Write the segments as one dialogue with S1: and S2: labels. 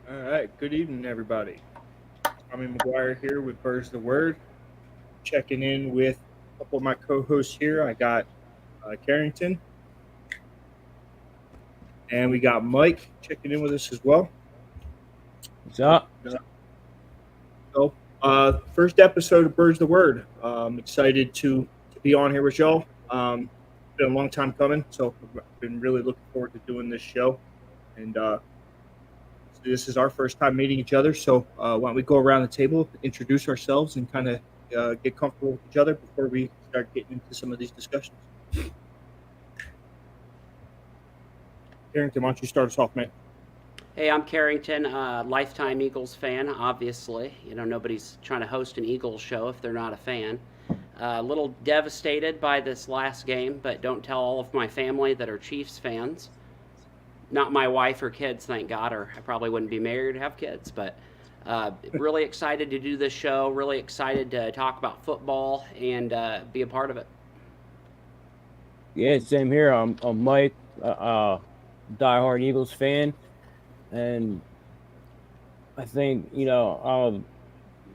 S1: All right. Good evening, everybody. I'm McGuire here with Birds the Word, checking in with a couple of my co-hosts here. I got Carrington, and we got Mike checking in with us as well.
S2: What's up?
S1: First episode of Birds the Word. I'm excited to be on here with y'all. It's been a long time coming, so I've been really looking forward to doing this show. And this is our first time meeting each other, so why don't we go around the table, introduce ourselves, and kind of get comfortable with each other before we start getting into some of these discussions. Carrington, why don't you start us off, man?
S3: Hey, I'm Carrington, lifetime Eagles fan, obviously. Nobody's trying to host an Eagles show if they're not a fan. A little devastated by this last game, but don't tell all of my family that are Chiefs fans. Not my wife or kids, thank God, or I probably wouldn't be married to have kids. But really excited to do this show, really excited to talk about football and be a part of it.
S2: Yeah, same here. I'm Mike, diehard Eagles fan, and I think I'm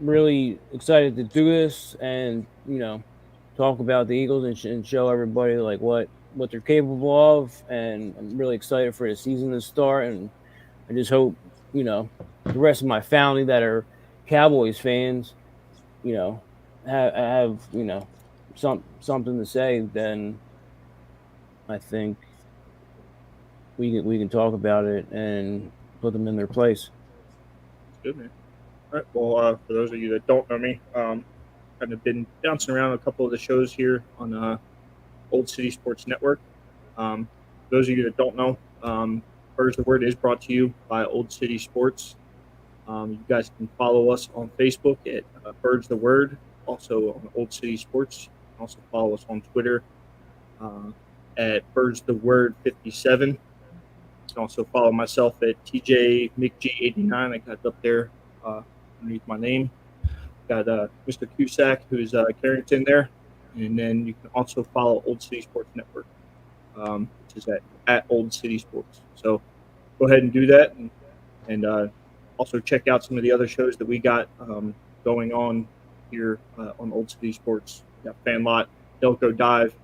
S2: really excited to do this and talk about the Eagles and show everybody like what they're capable of. And I'm really excited for the season to start. And I just hope the rest of my family that are Cowboys fans, have something to say. Then I think we can talk about it and put them in their place.
S1: Good, man. All right. Well, for those of you that don't know me, kind of been bouncing around a couple of the shows here on Old City Sports Network. For those of you that don't know, Birds the Word is brought to you by Old City Sports. You guys can follow us on Facebook at Birds the Word, also on Old City Sports. You can also follow us on Twitter at Birds the Word 57. You can also follow myself at TJ McG89. I got it up there underneath my name. Got Mr. Cusick, who's Carrington there. And then you can also follow Old City Sports Network, which is at Old City Sports. So go ahead and do that. And also check out some of the other shows that we got going on here on Old City Sports. We got Fan Lot, Delco Dive,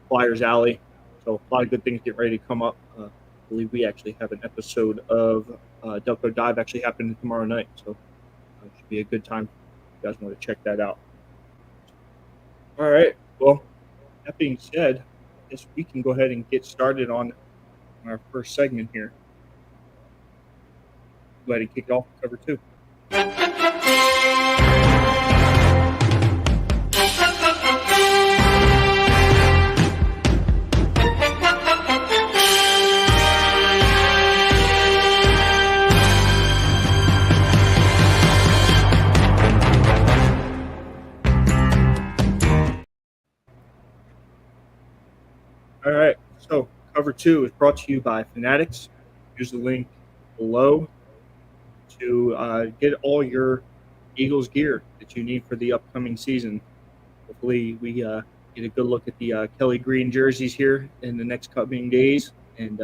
S1: Flyers Alley. So a lot of good things get ready to come up. I believe we actually have an episode of Delco Dive actually happening tomorrow night. So it should be a good time if you guys want to check that out. All right. Well, that being said, I guess we can go ahead and get started on our first segment here. Go ahead and kick it off with cover two. All right. So cover two is brought to you by Fanatics. Use the link below to get all your Eagles gear that you need for the upcoming season. Hopefully, we get a good look at the Kelly Green jerseys here in the next coming days, and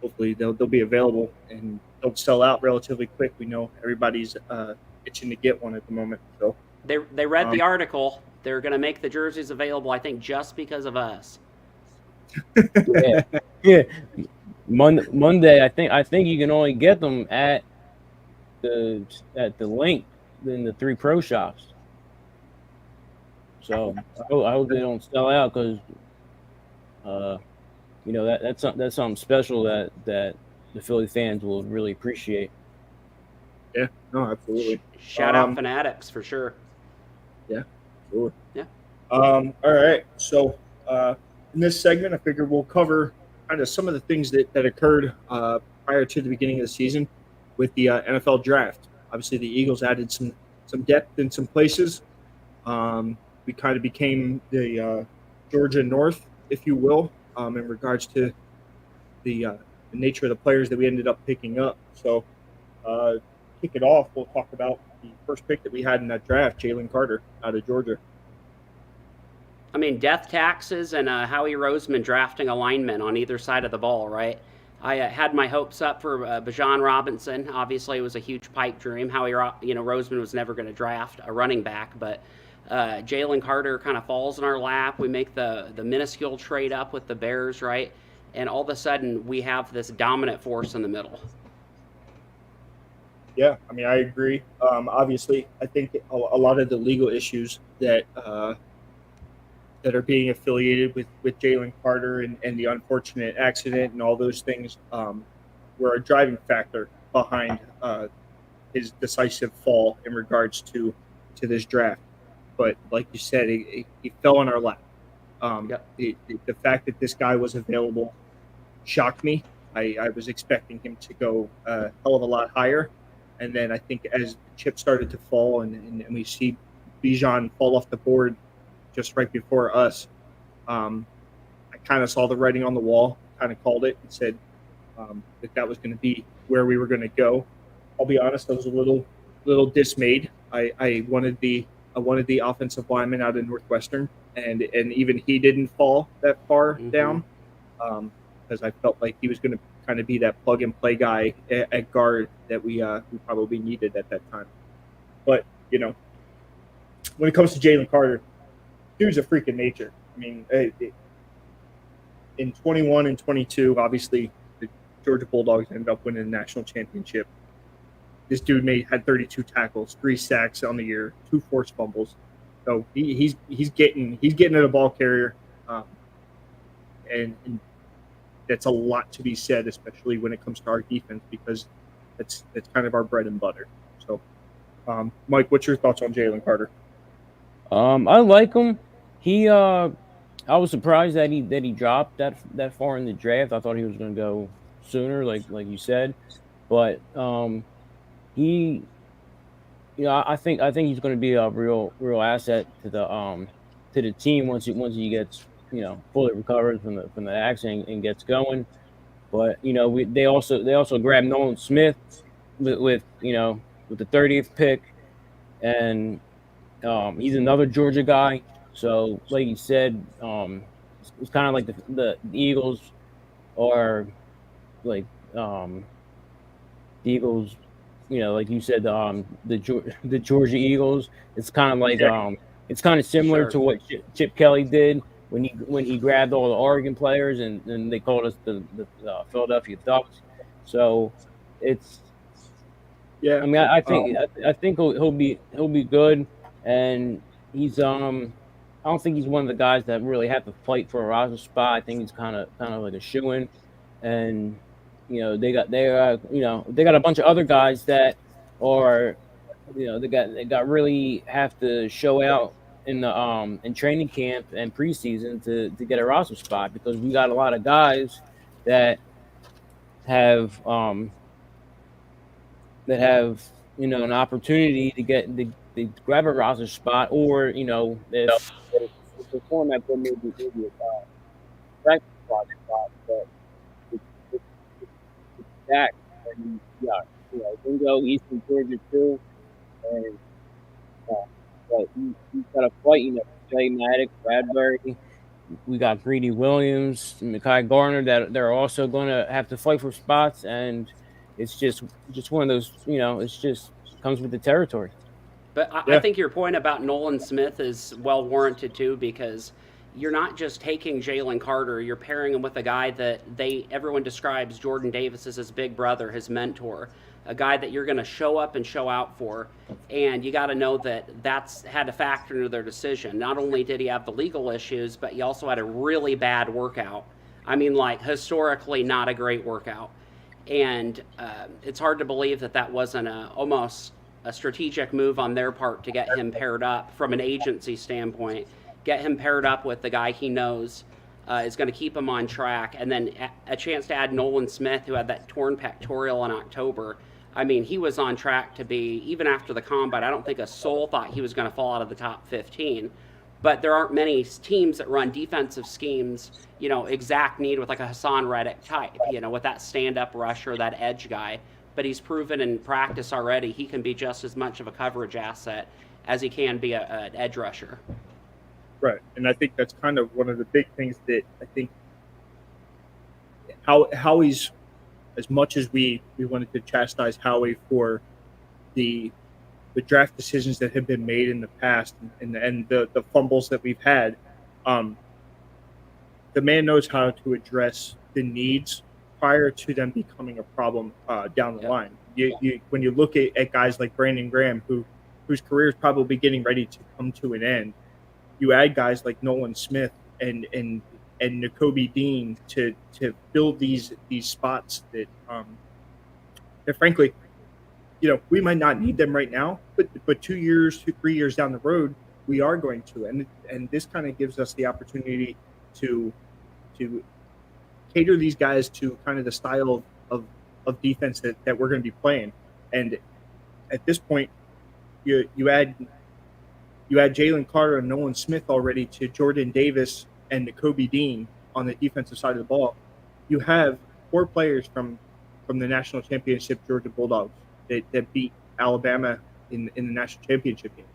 S1: hopefully they'll be available and they'll sell out relatively quick. We know everybody's itching to get one at the moment. So
S3: They read the article. They're going to make the jerseys available, I think, just because of us.
S2: Yeah, yeah. Monday, I think you can only get them at the link in the 3 Pro shops. So I hope they don't sell out because that's something special that the Philly fans will really appreciate.
S1: Yeah, no, absolutely.
S3: Shout out Fanatics for sure.
S1: Yeah, absolutely.
S3: Yeah.
S1: All right. So in this segment, I figure we'll cover kind of some of the things that occurred prior to the beginning of the season with the NFL draft. Obviously, the Eagles added some depth in some places. We kind of became the Georgia North, if you will, in regards to the nature of the players that we ended up picking up. So, kick it off, we'll talk about the first pick that we had in that draft, Jalen Carter out of Georgia.
S3: I mean, death taxes and Howie Roseman drafting a lineman on either side of the ball, right? I had my hopes up for Bijan Robinson. Obviously, it was a huge pipe dream. Howie, Roseman was never going to draft a running back, but Jalen Carter kind of falls in our lap. We make the minuscule trade up with the Bears, right? And all of a sudden, we have this dominant force in the middle.
S1: Yeah, I mean, I agree. Obviously, I think a lot of the legal issues that are being affiliated with Jalen Carter and the unfortunate accident and all those things were a driving factor behind his decisive fall in regards to this draft. But like you said, he fell in our lap.
S3: Yep.
S1: The fact that this guy was available shocked me. I was expecting him to go a hell of a lot higher. And then I think as the chips started to fall and we see Bijan fall off the board just right before us, I kind of saw the writing on the wall, kind of called it and said that was going to be where we were going to go. I'll be honest, I was a little dismayed. I wanted the offensive lineman out of Northwestern, and even he didn't fall that far down because I felt like he was going to kind of be that plug and play guy at guard that we probably needed at that time. But when it comes to Jalen Carter, dude's a freak of nature. I mean, in 21 and 22, obviously the Georgia Bulldogs ended up winning the national championship. This dude had 32 tackles, 3 sacks on the year, 2 forced fumbles. So he's getting at a ball carrier, and that's a lot to be said, especially when it comes to our defense, because that's kind of our bread and butter. So, Mike, what's your thoughts on Jalen Carter?
S2: I like him. He I was surprised that he dropped that far in the draft. I thought he was going to go sooner, like you said, but he, I think he's going to be a real asset to the team once he gets fully recovers from the accident and gets going. But they also grabbed Nolan Smith with the 30th pick, and he's another Georgia guy. So like you said, it's kind of like the Eagles are like the Eagles. Like you said, the Georgia Eagles. It's kind of like it's kind of similar to what Chip Kelly did when he grabbed all the Oregon players and they called us the Philadelphia Ducks. So it's
S1: yeah.
S2: I mean, I think he'll be good, and he's I don't think he's one of the guys that really have to fight for a roster spot. I think he's kind of like a shoo-in, and they got a bunch of other guys that are they got really have to show out in training camp and preseason to get a roster spot, because we got a lot of guys that have an opportunity to get the grab a roster spot, or if the format there may be a practice squad spot, but it's that, and Dingo, Eastern Georgia too, and but he's got a fight. Jay Maddox, Bradbury. We got Greedy Williams, Mekhi Garner that they're also going to have to fight for spots, and it's just one of those. It's just comes with the territory.
S3: But I think your point about Nolan Smith is well warranted too, because you're not just taking Jalen Carter, you're pairing him with a guy that everyone describes Jordan Davis as his big brother, his mentor, a guy that you're going to show up and show out for. And you got to know that that's had a factor into their decision. Not only did he have the legal issues, but he also had a really bad workout. I mean, like, historically not a great workout. And it's hard to believe that wasn't almost a strategic move on their part to get him paired up from an agency standpoint, get him paired up with the guy he knows is going to keep him on track, and then a chance to add Nolan Smith, who had that torn pectoral in October. I mean, he was on track to be, even after the combine, I don't think a soul thought he was going to fall out of the top 15. But there aren't many teams that run defensive schemes, exact need with like a Hassan Reddick type, with that stand-up rusher, that edge guy. But he's proven in practice already he can be just as much of a coverage asset as he can be an edge rusher.
S1: Right, and I think that's kind of one of the big things that I think how he's as much as we wanted to chastise Howie for the draft decisions that have been made in the past and the fumbles that we've had, the man knows how to address the needs prior to them becoming a problem down the line. When you look at guys like Brandon Graham, whose career is probably getting ready to come to an end, you add guys like Nolan Smith and Nakobe Dean to fill these spots that frankly, we might not need them right now, but 2 years, 3 years down the road, we are going to, and this kind of gives us the opportunity to cater these guys to kind of the style of defense that we're going to be playing. And at this point, you add Jalen Carter and Nolan Smith already to Jordan Davis and Nakobe Dean on the defensive side of the ball. You have 4 players from the national championship Georgia Bulldogs that beat Alabama in the national championship game.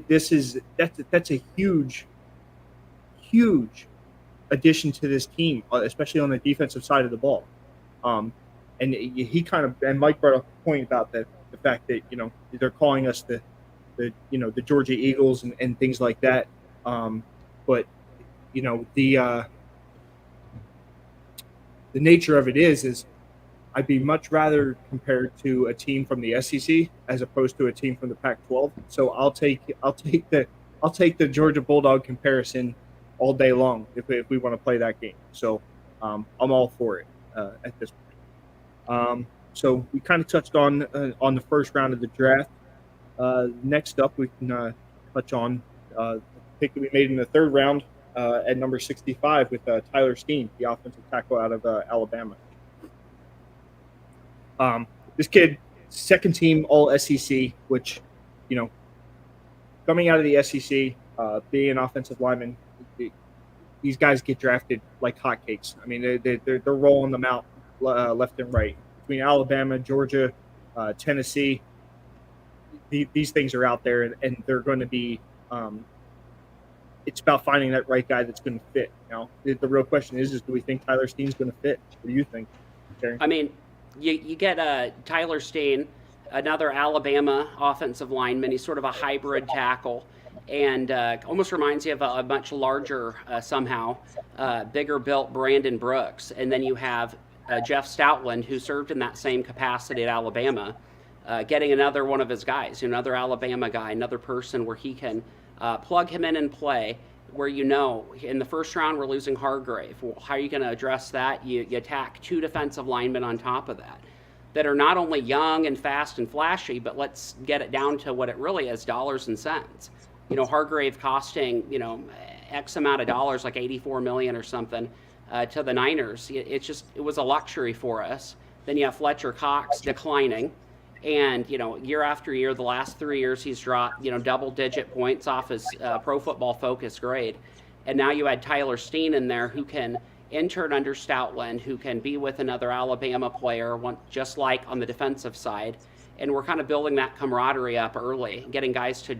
S1: That's a huge addition to this team, especially on the defensive side of the ball. And Mike brought up a point about the fact that they're calling us the Georgia Eagles and things like that. But the nature of it is I'd be much rather compared to a team from the SEC as opposed to a team from the Pac-12. So I'll take the Georgia Bulldog comparison all day long if we want to play that game. So I'm all for it at this point. So we kind of touched on the first round of the draft. Next up, we can touch on the pick that we made in the third round at number 65 with Tyler Steen, the offensive tackle out of Alabama. This kid, second team All SEC, which, coming out of the SEC, being an offensive lineman, these guys get drafted like hotcakes. I mean, they're rolling them out left and right. Between Alabama, Georgia, Tennessee, these things are out there, and they're going to be it's about finding that right guy that's going to fit. The real question is do we think Tyler Steen's going to fit? What do you think, Carrington?
S3: I mean, you get Tyler Steen, another Alabama offensive lineman. He's sort of a hybrid tackle, and almost reminds you of a much larger, somehow, bigger built Brandon Brooks. And then you have Jeff Stoutland, who served in that same capacity at Alabama, getting another one of his guys, another Alabama guy, another person where he can plug him in and play. Where in the first round we're losing Hargrave. Well, how are you going to address that? You attack 2 defensive linemen on top of that are not only young and fast and flashy, but let's get it down to what it really is, dollars and cents. Hargrave costing X amount of dollars, like $84 million or something, to the Niners. It was a luxury for us. Then you have Fletcher Cox declining. And, year after year, the last 3 years, he's dropped, double-digit points off his Pro Football Focus grade. And now you add Tyler Steen in there, who can intern under Stoutland, who can be with another Alabama player, just like on the defensive side. And we're kind of building that camaraderie up early, getting guys to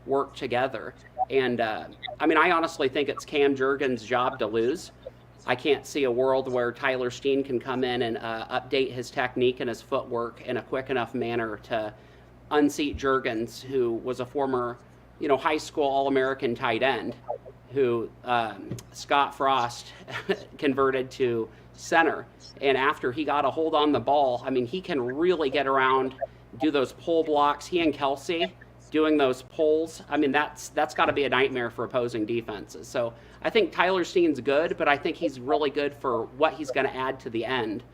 S3: work together. And, I honestly think it's Cam Jurgens' job to lose. I can't see a world where Tyler Steen can come in and update his technique and his footwork in a quick enough manner to unseat Jurgens, who was a former, high school All-American tight end, who Scott Frost converted to center. And after he got a hold on the ball, he can really get around, do those pull blocks. He and Kelsey doing those pulls, that's got to be a nightmare for opposing defenses. So I think Tyler Steen's good, but I think he's really good for what he's going to add to the end,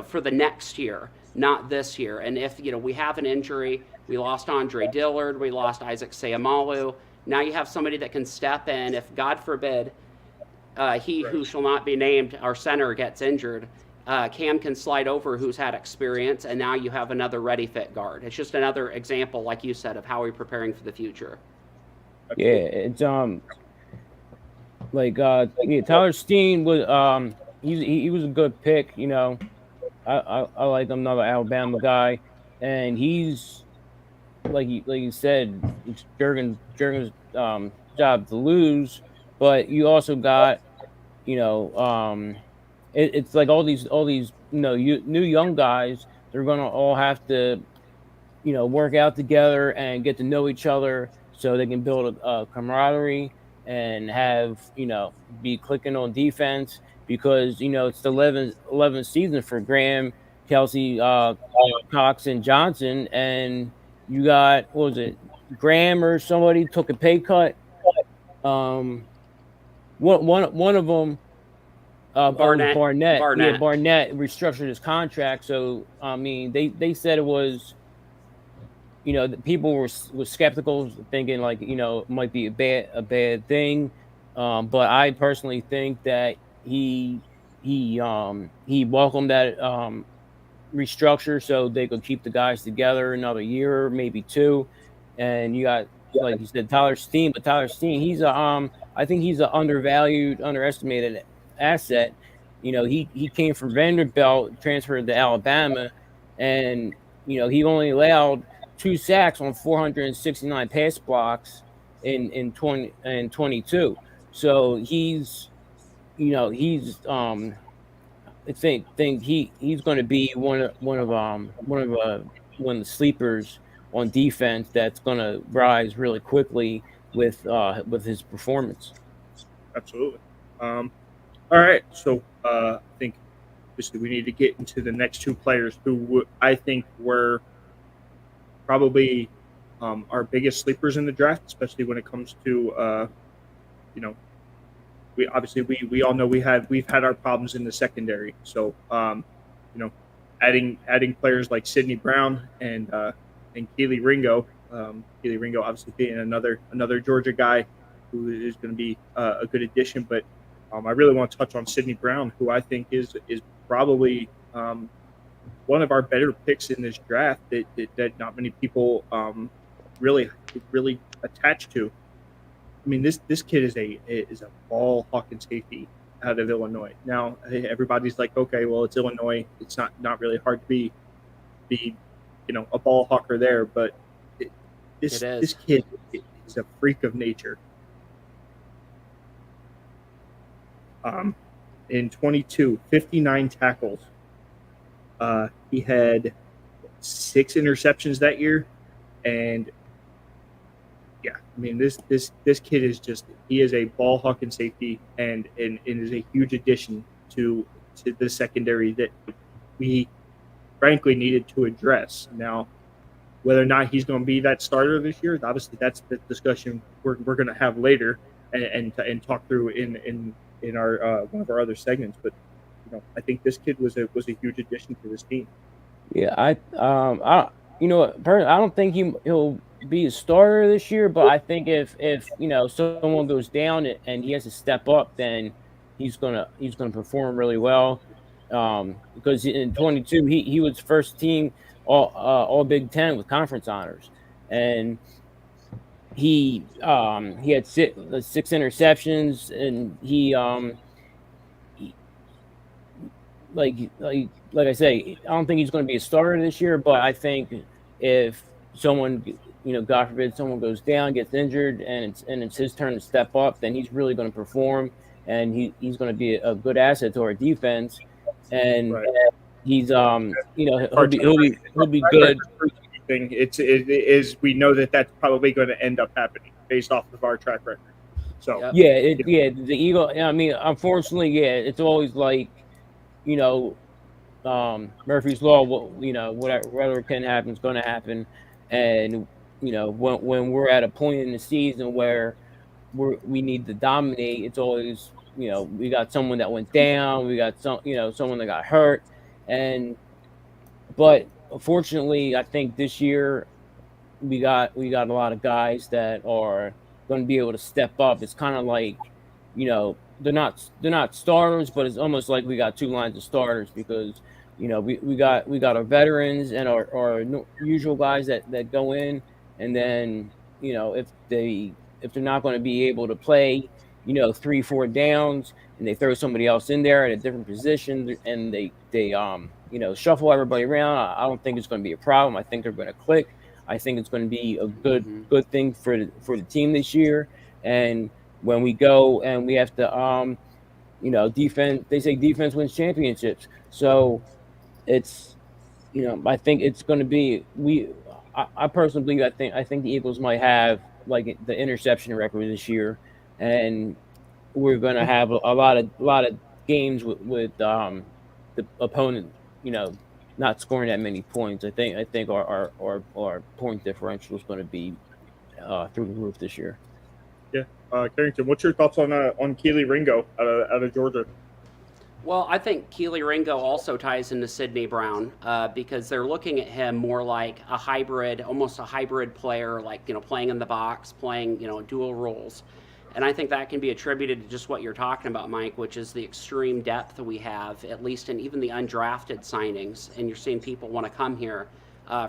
S3: for the next year, not this year. And if, we have an injury, we lost Andre Dillard, we lost Isaac Seumalo. Now you have somebody that can step in. If, God forbid, he who shall not be named, our center, gets injured, Cam can slide over, who's had experience, and now you have another ready fit guard. It's just another example, like you said, of how we're preparing for the future.
S2: Yeah, it's Tyler Steen was he was a good pick. I like him, another Alabama guy, and he's like you said, it's Jurgens' job to lose, but you also got it's like all these new young guys. They're gonna all have to work out together and get to know each other so they can build a camaraderie and have be clicking on defense because it's the 11th season for Graham, Kelsey, Cox, and Johnson, and you got what was it, Graham or somebody took a pay cut. One of them,
S3: Barnett.
S2: Barnett.
S3: Barnett.
S2: Yeah, Barnett restructured his contract. So I mean, they said it was, the people were skeptical, thinking like it might be a bad thing. But I personally think that he welcomed that restructure so they could keep the guys together another year, maybe two. And you got, like you said, Tyler Steen, but Tyler Steen, he's I think he's an underestimated asset. He came from Vanderbilt, transferred to Alabama, and he only allowed 2 sacks on 469 pass blocks in 22. So he's I think he's going to be one of the sleepers on defense that's going to rise really quickly with his performance.
S1: Absolutely. All right, so I think obviously we need to get into the next two players who I think were probably our biggest sleepers in the draft, especially when it comes to we obviously we all know we've had our problems in the secondary. So adding players like Sidney Brown and Keely Ringo. Keely Ringo obviously being another Georgia guy who is going to be a good addition. But I really want to touch on Sidney Brown, who I think is probably one of our better picks in this draft that not many people really attach to. I mean, this kid is a ball hawking safety out of Illinois. Now everybody's like, okay, well, it's Illinois. It's not really hard to be a ball hawker there, but this kid is a freak of nature. In 22, 59 tackles. He had 6 interceptions that year, and yeah, I mean this kid is he is a ball hawking safety and is a huge addition to the secondary that we frankly needed to address. Now, whether or not he's going to be that starter this year, obviously that's the discussion we're going to have later and talk through in our one of our other segments. But I think this kid was a huge addition to this team.
S2: Yeah, I don't think he'll be a starter this year, but I think if someone goes down and he has to step up, then he's gonna perform really well. Because in 22 he was first team all Big Ten with conference honors, and he had 6 interceptions, and he like I say, I don't think he's going to be a starter this year, but I think if someone, God forbid, someone goes down, gets injured, and it's his turn to step up, then he's really going to perform, and he's going to be a good asset to our defense, and
S1: right.
S2: He's he'll be good.
S1: It is we know that's probably going to end up happening based off of our track record. So
S2: the Eagle. I mean, unfortunately, it's always like Murphy's Law. Whatever can happen is going to happen, and when we're at a point in the season where we need to dominate, it's always we got someone that went down, we got someone that got hurt, but unfortunately, I think this year we got a lot of guys that are going to be able to step up. It's kind of like they're not starters, but it's almost like we got 2 lines of starters because we got our veterans and our usual guys that go in, and then if they're not going to be able to play 3-4 downs and they throw somebody else in there at a different position and they shuffle everybody around, I don't think it's going to be a problem. I think they're going to click. I think it's going to be a good thing for the team this year. And when we go and we have to defense, they say defense wins championships. So it's I think it's going to be I personally believe I think the Eagles might have like the interception record this year, and we're going to have a lot of games the opponent not scoring that many points. I think our point differential is going to be through the roof this year.
S1: Yeah, Carrington, what's your thoughts on Keely Ringo out of Georgia?
S3: Well, I think Keely Ringo also ties into Sidney Brown because they're looking at him more like a hybrid, almost a hybrid player, like playing in the box, playing dual roles. And I think that can be attributed to just what you're talking about, Mike, which is the extreme depth that we have, at least in even the undrafted signings. And you're seeing people want to come here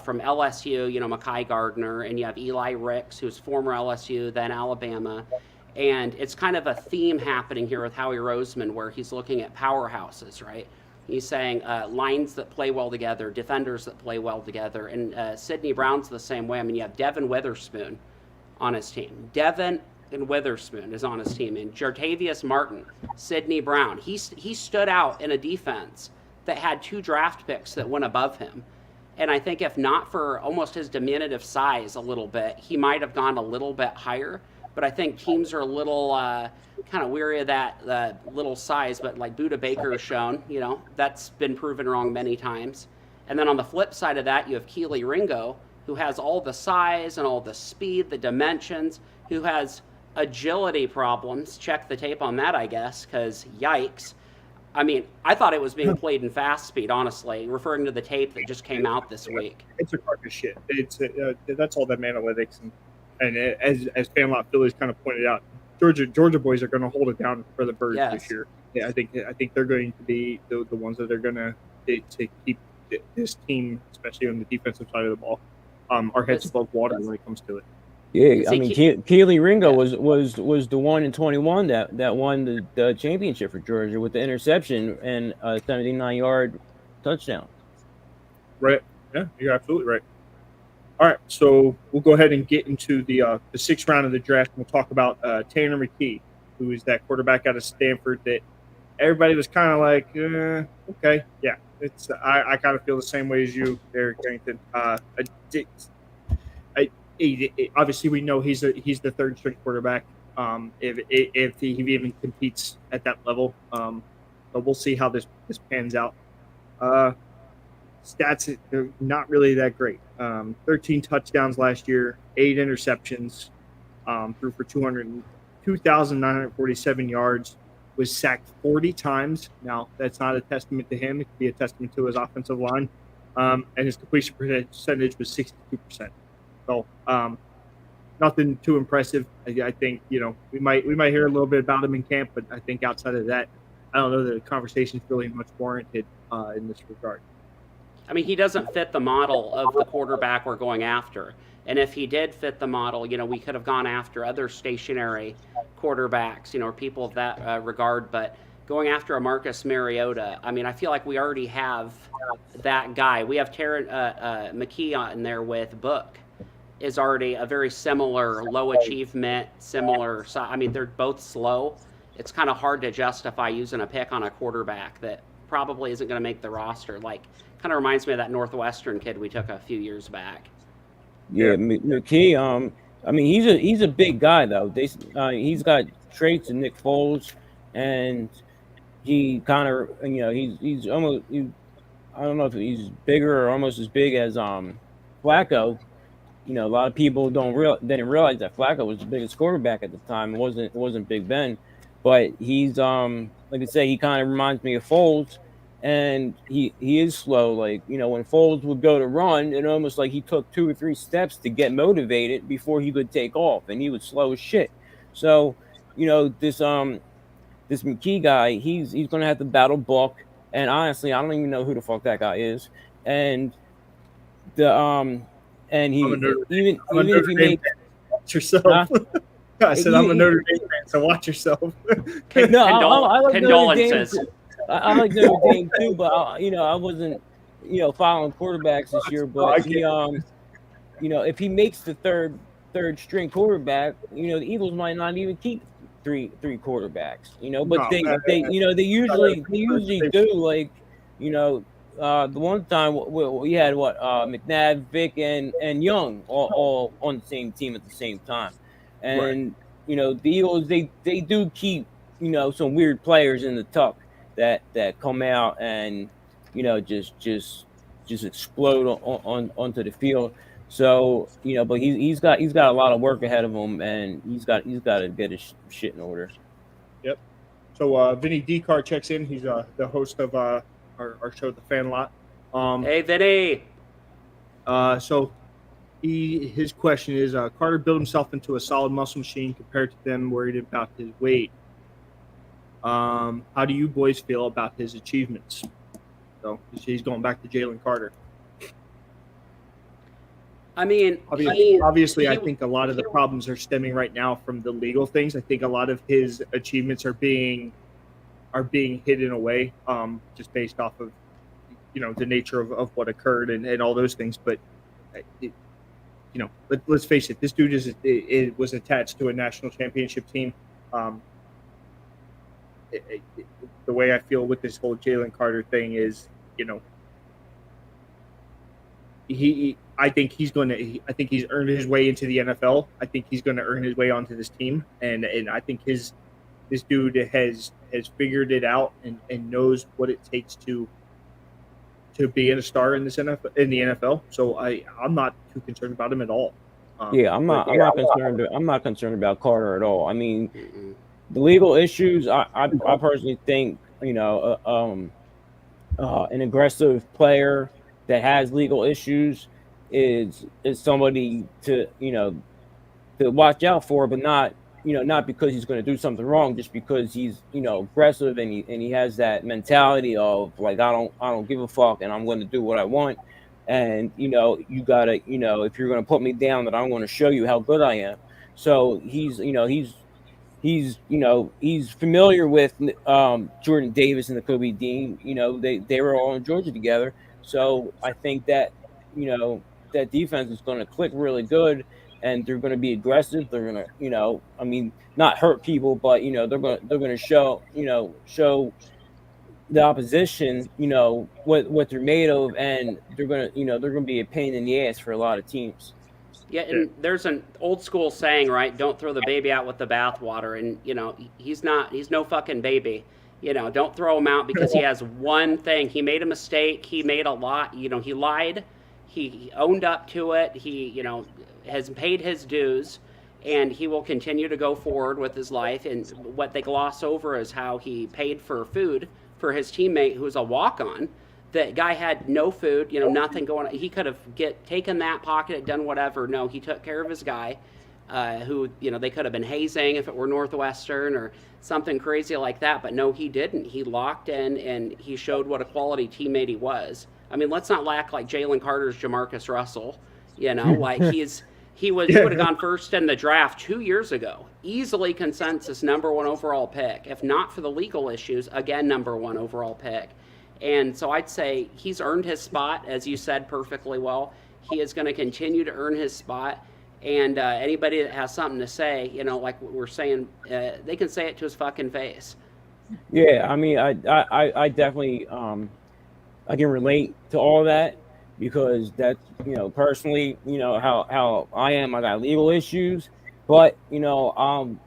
S3: from LSU, Mekhi Gardner, and you have Eli Ricks, who's former LSU, then Alabama. And it's kind of a theme happening here with Howie Roseman where he's looking at powerhouses, right? He's saying lines that play well together, defenders that play well together. And Sidney Brown's the same way. I mean, you have Devin Witherspoon on his team. Devin and Witherspoon is on his team. And Jartavius Martin, Sidney Brown. He stood out in a defense that had 2 draft picks that went above him. And I think if not for almost his diminutive size a little bit, he might have gone a little bit higher. But I think teams are a little kind of weary of that little size. But like Budda Baker has shown, that's been proven wrong many times. And then on the flip side of that, you have Keely Ringo, who has all the size and all the speed, the dimensions, who has agility problems. Check the tape on that, I guess, because yikes. I mean, I thought it was being played in fast speed, honestly, referring to the tape that just came out this week.
S1: It's a crock of shit. It's that's all them analytics and as Fanlot Phillies kind of pointed out, Georgia boys are going to hold it down for the Birds this year. Yeah, I think they're going to be the ones that are going to keep this team, especially on the defensive side of the ball, our heads above water when it comes to it.
S2: Yeah, I mean, Keely Ringo was the one in 21 that won the championship for Georgia with the interception and a 79-yard touchdown.
S1: Right. Yeah, you're absolutely right. All right, so we'll go ahead and get into the 6th round of the draft. And we'll talk about Tanner McKee, who is that quarterback out of Stanford that everybody was kind of like, okay, yeah. It's I kind of feel the same way as you there, Carrington. Obviously, we know he's the 3rd string quarterback. If he even competes at that level, but we'll see how this pans out. Stats are not really that great. 13 touchdowns last year, 8 interceptions, threw for 2,947 yards, was sacked 40 times. Now, that's not a testament to him. It could be a testament to his offensive line. And his completion percentage was 62%. So nothing too impressive. I think, we might hear a little bit about him in camp, but I think outside of that, I don't know that the conversation is really much warranted in this regard.
S3: I mean, he doesn't fit the model of the quarterback we're going after. And if he did fit the model, we could have gone after other stationary quarterbacks, or people of that regard. But going after a Marcus Mariota, I mean, I feel like we already have that guy. We have McKee on there with Book. Is already a very similar low achievement, similar. I mean, they're both slow. It's kind of hard to justify using a pick on a quarterback that probably isn't going to make the roster. Like, kind of reminds me of that Northwestern kid we took a few years back.
S2: Yeah, McKee. I mean, he's a big guy though. He's got traits of Nick Foles, and he kind of he's almost. I don't know if he's bigger or almost as big as Flacco. A lot of people didn't realize that Flacco was the biggest quarterback at the time. It wasn't Big Ben, but he's like I say, he kind of reminds me of Foles, and he is slow. Like when Foles would go to run, it almost like he took 2 or 3 steps to get motivated before he could take off, and he was slow as shit. So this McKee guy, he's going to have to battle Buck, and honestly, I don't even know who the fuck that guy is, and And he even if he makes
S1: watch yourself. I said I'm a Notre Dame fan, so watch yourself.
S3: I like condolences.
S2: Notre Dame. I like Notre Dame too, but I wasn't following quarterbacks this year. But he, if he makes the third string quarterback, the Eagles might not even keep three quarterbacks. But they usually do, like the one time we had McNabb, Vick, and Young all on the same team at the same time, and the Eagles they do keep some weird players in the tuck that come out and just explode onto the field. So but he's got a lot of work ahead of him, and he's got to get his shit in order.
S1: Yep. So Vinny Decar checks in. He's the host of our show, The Fan Lot.
S3: Hey, Vinny.
S1: So his question is: Carter built himself into a solid muscle machine compared to them worried about his weight. How do you boys feel about his achievements? So he's going back to Jalen Carter.
S3: I mean,
S1: obviously, I think a lot of the problems are stemming right now from the legal things. I think a lot of his achievements are being hidden away, just based off of the nature of what occurred and all those things. But let's face it, this dude was attached to a national championship team. The way I feel with this whole Jalen Carter thing is, I think he's earned his way into the NFL. I think he's going to earn his way onto this team, and I think this dude has figured it out and knows what it takes to be a star in the NFL. So I'm not too concerned about him at all.
S2: I'm not concerned about Carter at all. I mean, the legal issues. I personally think an aggressive player that has legal issues is somebody to watch out for, but not because he's going to do something wrong, just because he's aggressive and he has that mentality of like I don't give a fuck and I'm going to do what I want, and you gotta if you're going to put me down, that I'm going to show you how good I am. So he's familiar with Jordan Davis and the Kobe Dean. They were all in Georgia together. So I think that that defense is going to click really good, and they're going to be aggressive. They're going to not hurt people, but they're going to show the opposition what they're made of, and they're going to be a pain in the ass for a lot of teams.
S3: Yeah, and there's an old school saying, right? Don't throw the baby out with the bathwater, and he's no fucking baby. Don't throw him out because he has one thing. He made a mistake. He made a lot. He lied. He owned up to it. He, has paid his dues, and he will continue to go forward with his life. And what they gloss over is how he paid for food for his teammate who's a walk-on. The guy had no food, nothing going on. He could have taken that pocket, done whatever. No, he took care of his guy. Who they could have been hazing if it were Northwestern or something crazy like that, but no, he didn't. He locked in and he showed what a quality teammate he was. I mean, let's not act like Jalen Carter's Jamarcus Russell. Like he would have gone first in the draft 2 years ago, easily consensus number 1 overall pick. If not for the legal issues, again number 1 overall pick. And so I'd say he's earned his spot, as you said perfectly well. He is going to continue to earn his spot. And anybody that has something to say, like we're saying, they can say it to his fucking face.
S2: Yeah, I mean, I definitely I can relate to all that, because that's personally how I am. I got legal issues, but I'm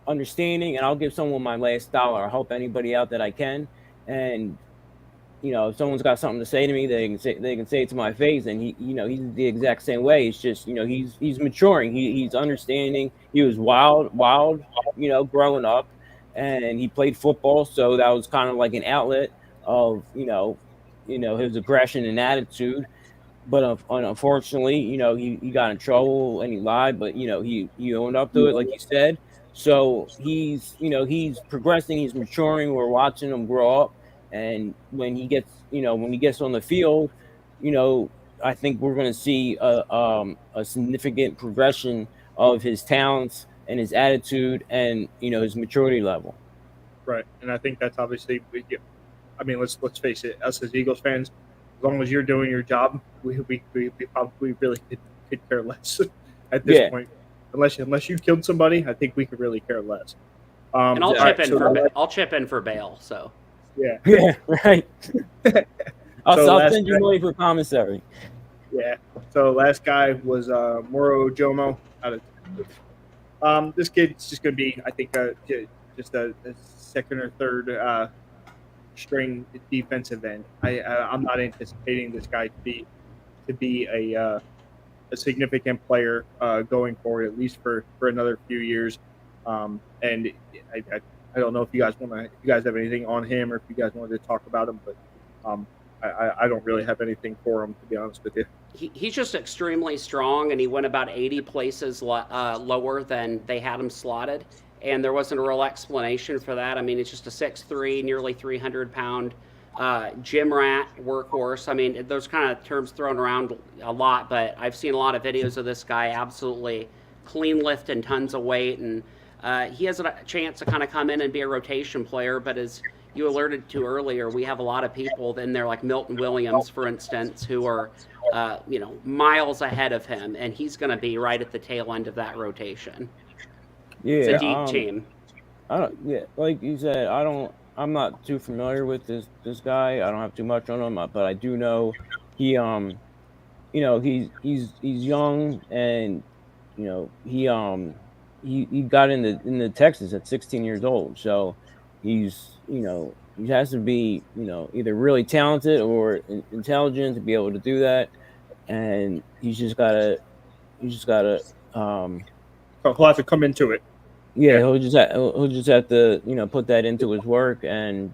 S2: understanding, and I'll give someone my last dollar. I'll help anybody out that I can, and if someone's got something to say to me, they can say it to my face, and he's the exact same way. It's just he's maturing, he's understanding. He was wild, growing up, and he played football, so that was kind of like an outlet of his aggression and attitude. But unfortunately, he got in trouble and he lied, but he owned up to it, like you said. So he's progressing, he's maturing. We're watching him grow up. And when he gets on the field, I think we're going to see a significant progression of his talents and his attitude and his maturity level.
S1: Right, and I think that's obviously. I mean, let's face it. Us as Eagles fans, as long as you're doing your job, we probably really could care less at this point. Unless you killed somebody, I think we could really care less.
S3: And I'll chip in for bail. So.
S1: Yeah,
S2: right. I'll send you money for commissary.
S1: Yeah. So last guy was Moro Jomo out of. This kid's just going to be, I think, just a second or third string defensive end. I'm not anticipating this guy to be a significant player going forward, at least for another few years. And I don't know if you guys have anything on him, or if you guys wanted to talk about him, but I don't really have anything for him, to be honest with you.
S3: He's just extremely strong, and he went about 80 places lower than they had him slotted, and there wasn't a real explanation for that. I mean, it's just a 6'3", nearly 300-pound gym rat workhorse. I mean, those kind of terms thrown around a lot, but I've seen a lot of videos of this guy absolutely clean lifting tons of weight, and he has a chance to kind of come in and be a rotation player, but as you alerted to earlier, we have a lot of people in there, like Milton Williams, for instance, who are, miles ahead of him, and he's going to be right at the tail end of that rotation.
S2: Yeah,
S3: it's a deep team.
S2: Like you said, I'm not too familiar with this guy. I don't have too much on him, but I do know he he's young, and he got into Texas at 16 years old, so he's he has to be either really talented or intelligent to be able to do that, and he's just gotta
S1: he'll have to come into it.
S2: Yeah, he'll just have to put that into his work, and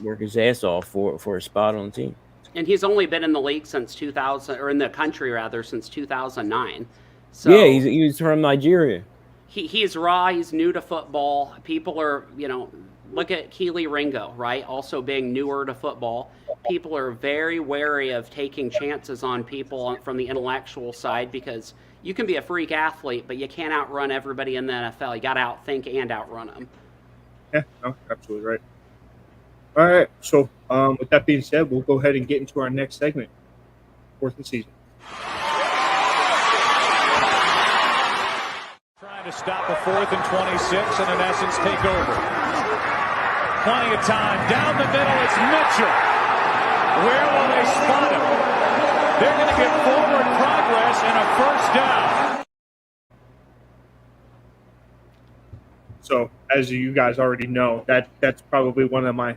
S2: work his ass off for a spot on the team.
S3: And he's only been in the league since 2000, or in the country rather, since 2009. So
S2: yeah, he's from Nigeria.
S3: He's raw. He's new to football. People are, look at Keely Ringo, right? Also being newer to football. People are very wary of taking chances on people from the intellectual side, because you can be a freak athlete, but you can't outrun everybody in the NFL. You got to outthink and outrun them.
S1: Yeah, no, absolutely right. All right, so with that being said, we'll go ahead and get into our next segment, 4th and season.
S4: Trying to stop a 4th and 26 and in essence take over. Plenty of time. Down the middle, it's Mitchell. Where will they spot him? They're going to get forward progress and a first down.
S1: So, as you guys already know, that's probably one of my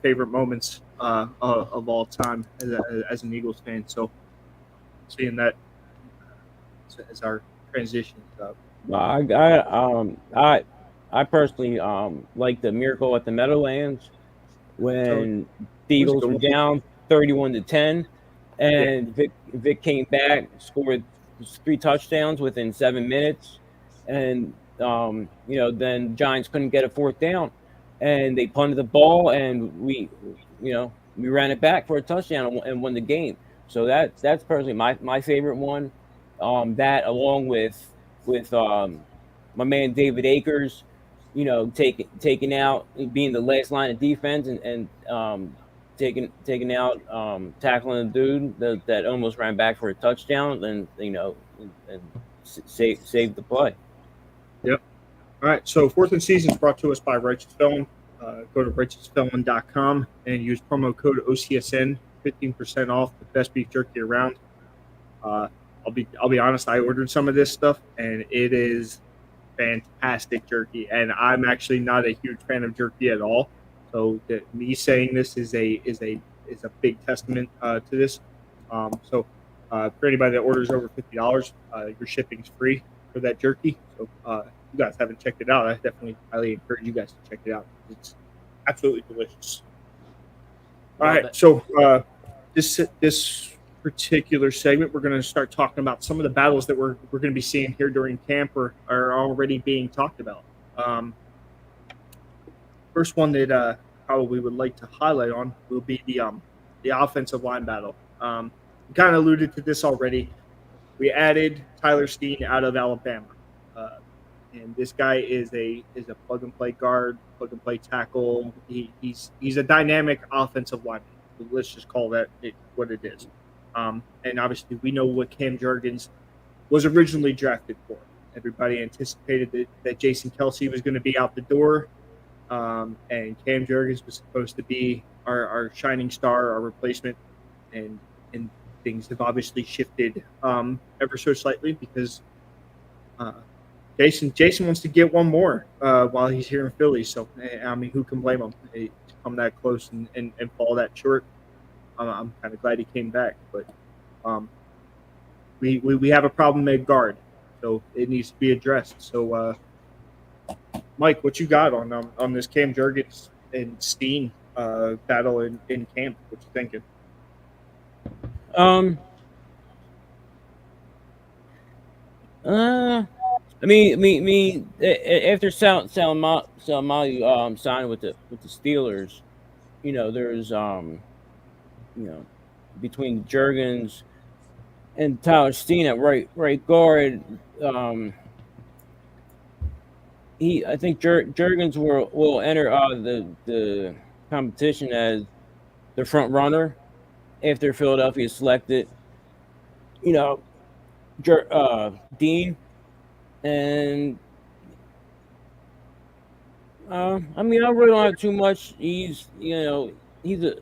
S1: favorite moments of all time as an Eagles fan. So, seeing that as our transition up.
S2: I personally like the miracle at the Meadowlands when the Eagles were down 31-10, and Vic came back, scored 3 touchdowns within 7 minutes, and then Giants couldn't get a 4th down, and they punted the ball, and we ran it back for a touchdown and won the game. So that's personally my favorite one. That along with my man David Akers, taking out, being the last line of defense, and taking out, tackling the dude that almost ran back for a touchdown, and save the play.
S1: Yep. All right. So 4th and season is brought to us by Righteous Felon. Go to righteousfelon.com and use promo code OCSN, 15% off the best beef jerky around. I'll be honest, I ordered some of this stuff, and it is fantastic jerky, and I'm actually not a huge fan of jerky at all. So me saying this is a big testament to this. So for anybody that orders over $50, your shipping's free for that jerky. So if you guys haven't checked it out, I definitely highly encourage you guys to check it out. It's absolutely delicious. All right, so this particular segment, we're going to start talking about some of the battles that we're going to be seeing here during camp, or are already being talked about. First one that probably would like to highlight on will be the offensive line battle. We kind of alluded to this already. We added Tyler Steen out of Alabama, and this guy is a plug and play guard, plug and play tackle. He's a dynamic offensive lineman. Let's just call that what it is. And obviously, we know what Cam Jurgens was originally drafted for. Everybody anticipated that Jason Kelsey was going to be out the door. and Cam Jurgens was supposed to be our shining star, our replacement, and things have obviously shifted ever so slightly because Jason wants to get one more while he's here in Philly. So I mean, who can blame him to come that close and fall that short? I'm kind of glad he came back, but we have a problem at guard, so it needs to be addressed. So, Mike, what you got on this Cam Jurgens and Steen battle in camp? What you thinking?
S2: I mean, after Salamalu signed with the Steelers, there's between Jurgens and Tyler Steen at right guard. I think Jurgens will enter the competition as the front runner after Philadelphia selected, Dean. And I really don't have too much. He's a he's a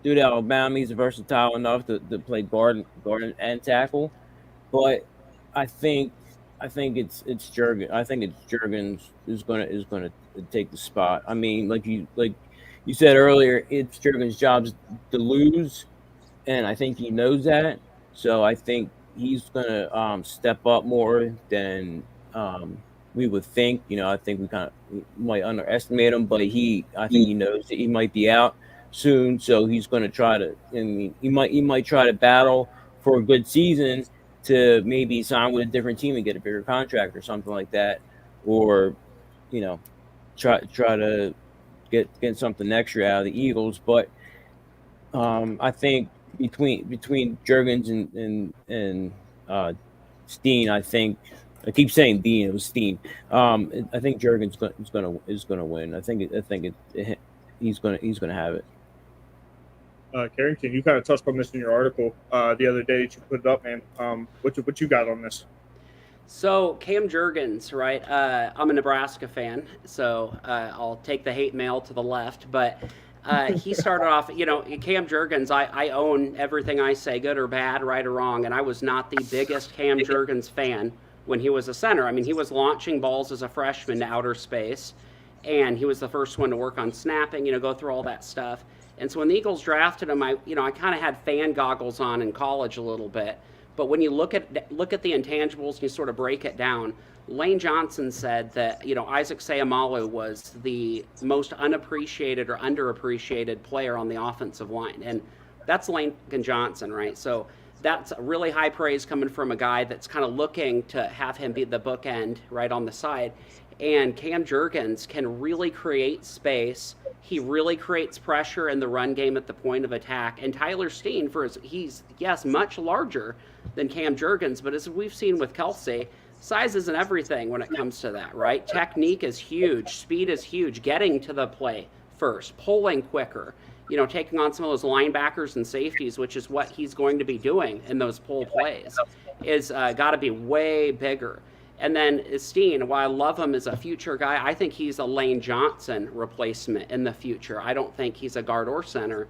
S2: dude at Alabama. He's versatile enough to play guard and tackle. But I think it's Jurgens. I think it's Jurgens is gonna take the spot. I mean, like you said earlier, it's Jurgens' job to lose, and I think he knows that. So I think he's gonna step up more than we would think. I think we might underestimate him, but I think he knows that he might be out soon, so he's gonna try to. I mean, he might try to battle for a good season to maybe sign with a different team and get a bigger contract or something like that, or try to get something extra out of the Eagles. But I think between Jurgens and Steen, I keep saying Dean, it was Steen. I think Jurgens is gonna win. I think he's gonna have it.
S1: Carrington, you kind of touched on this in your article the other day that you put it up, man. What you got on this?
S3: So Cam Jurgens, right? I'm a Nebraska fan, so I'll take the hate mail to the left. But he started off, Cam Jurgens. I own everything I say, good or bad, right or wrong. And I was not the biggest Cam Jurgens fan when he was a center. I mean, he was launching balls as a freshman to outer space, and he was the first one to work on snapping. Go through all that stuff. And so when the Eagles drafted him, I kind of had fan goggles on in college a little bit. But when you look at the intangibles and you sort of break it down, Lane Johnson said that, Isaac Seumalo was the most unappreciated or underappreciated player on the offensive line. And that's Lane Johnson, right? So that's really high praise coming from a guy that's kind of looking to have him be the bookend right on the side. And Cam Jurgens can really create space. He really creates pressure in the run game at the point of attack. And Tyler Steen, he's much larger than Cam Jurgens, but as we've seen with Kelsey, size isn't everything when it comes to that, right? Technique is huge. Speed is huge. Getting to the play first, pulling quicker, taking on some of those linebackers and safeties, which is what he's going to be doing in those pull plays, is got to be way bigger. And then Steen, while I love him as a future guy, I think he's a Lane Johnson replacement in the future. I don't think he's a guard or center.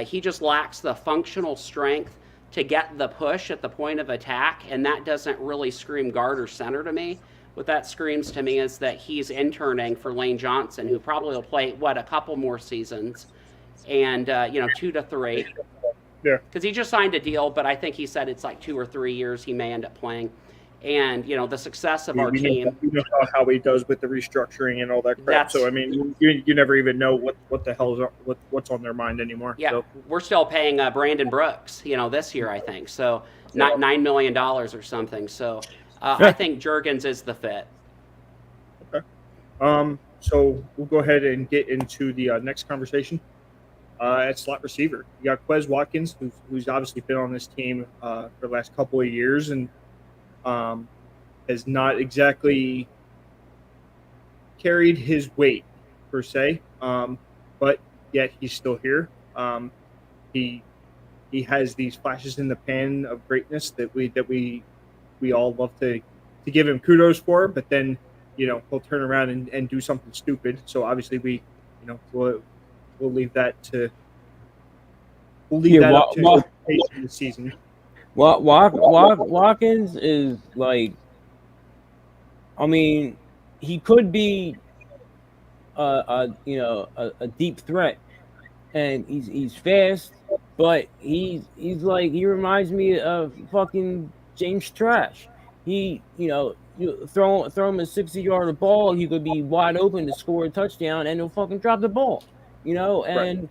S3: He just lacks the functional strength to get the push at the point of attack, and that doesn't really scream guard or center to me. What that screams to me is that he's interning for Lane Johnson, who probably will play, a couple more seasons, and, 2 to 3.
S1: Yeah.
S3: Because he just signed a deal, but I think he said it's like 2 or 3 years he may end up playing. And, the success of our team.
S1: You know how he does with the restructuring and all that crap. So, I mean, you never even know what the hell's what's on their mind anymore.
S3: Yeah,
S1: so.
S3: We're still paying Brandon Brooks, this year, I think. So, not $9 million or something. So, I think Jurgens is the fit.
S1: Okay. So, we'll go ahead and get into the next conversation. At slot receiver, you got Quez Watkins, who's obviously been on this team for the last couple of years and has not exactly carried his weight per se, but yet he's still here. He has these flashes in the pan of greatness that we all love to give him kudos for, but then he'll turn around and do something stupid. So obviously we'll leave that to up to the season.
S2: Watkins is like, I mean, he could be a deep threat, and he's fast, but he reminds me of fucking James Trash. He, you throw him a 60-yard ball, he could be wide open to score a touchdown, and he'll fucking drop the ball, and
S1: Right.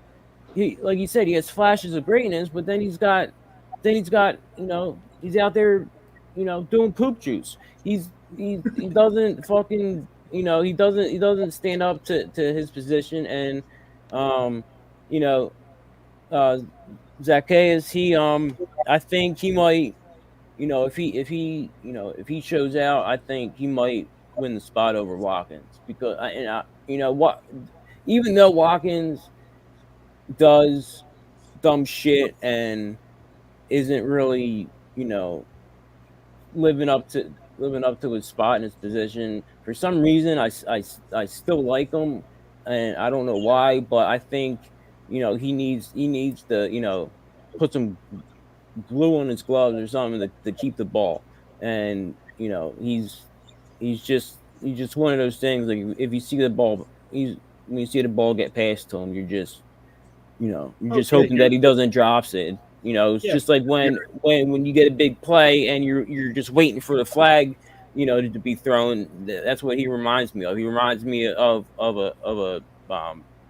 S2: he, like you said, he has flashes of greatness, but then he's got he's out there, doing poop juice. He doesn't fucking, he doesn't stand up to his position, and Zacchaeus, I think he might, if he shows out, I think he might win the spot over Watkins, because what, even though Watkins does dumb shit and isn't really, living up to his spot in his position, for some reason I still like him, and I don't know why, but I think he needs to put some glue on his gloves or something to keep the ball, and he's just one of those things, like, if you see the ball, when you see the ball get passed to him, you're just hoping that he doesn't drop it. It's just like when you get a big play and you're just waiting for the flag, to be thrown. That's what he reminds me of. He reminds me of a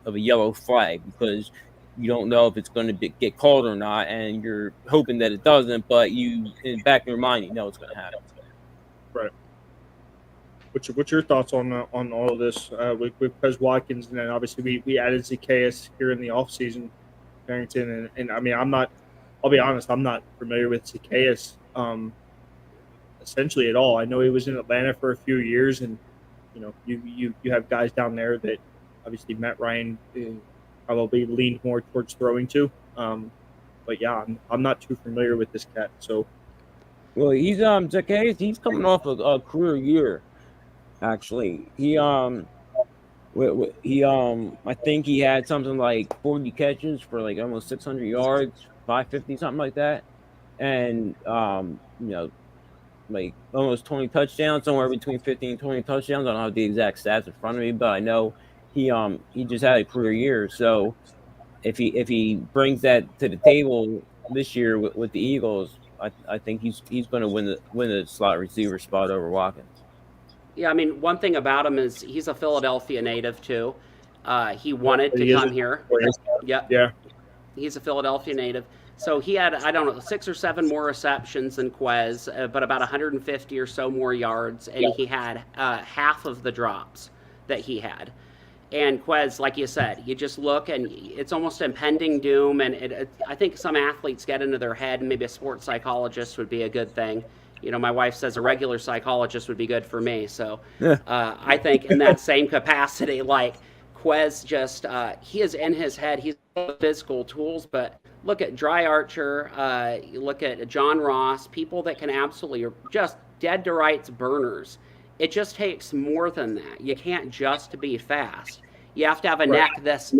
S2: yellow flag, because you don't know if it's going to get called or not, and you're hoping that it doesn't, but in the back of your mind, it's going to happen.
S1: Right. What's your thoughts on all of this with Quez Watkins, and then obviously we added Zacchaeus here in the offseason, Carrington, and I mean, I'll be honest, I'm not familiar with Zacchaeus essentially at all. I know he was in Atlanta for a few years, and you have guys down there that obviously Matt Ryan probably leaned more towards throwing to, but yeah, I'm not too familiar with this cat. So,
S2: well, he's Zacchaeus, he's coming off a career year. Actually, I think he had something like 40 catches for like almost 600 yards, 550, something like that, and like almost 20 touchdowns, somewhere between 15 and 20 touchdowns. I don't have the exact stats in front of me, but I know he just had a career year. So if he brings that to the table this year with the Eagles, I think he's going to win the slot receiver spot over Watkins.
S3: Yeah, I mean, one thing about him is he's a Philadelphia native too. He wanted to come here. Yep.
S1: Yeah.
S3: He's a Philadelphia native. So he had, 6 or 7 more receptions than Quez, but about 150 or so more yards, and he had half of the drops that he had. And Quez, like you said, you just look, and it's almost impending doom, and I think some athletes get into their head, and maybe a sports psychologist would be a good thing. My wife says a regular psychologist would be good for me. So I think in that same capacity, like Quez just, he is in his head. He's got physical tools, but look at Dry Archer, you look at John Ross, people that can absolutely just dead to rights burners. It just takes more than that. You can't just be fast. You have to have a neck this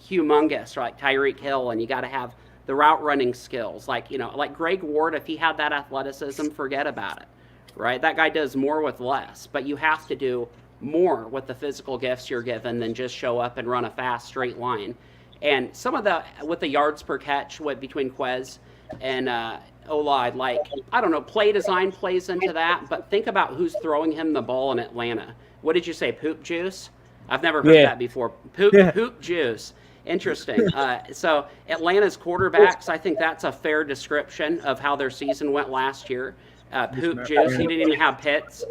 S3: humongous, like Tyreek Hill, and you got to have the route running skills, like Greg Ward. If he had that athleticism, forget about it, right? That guy does more with less, but you have to do more with the physical gifts you're given than just show up and run a fast straight line. And some of with the yards per catch between Quez and Olide, like, I don't know, play design plays into that, but think about who's throwing him the ball in Atlanta. What did you say, poop juice? I've never heard that before. Poop juice. Interesting. So Atlanta's quarterbacks, I think that's a fair description of how their season went last year. Poop juice. He didn't even have Pitts.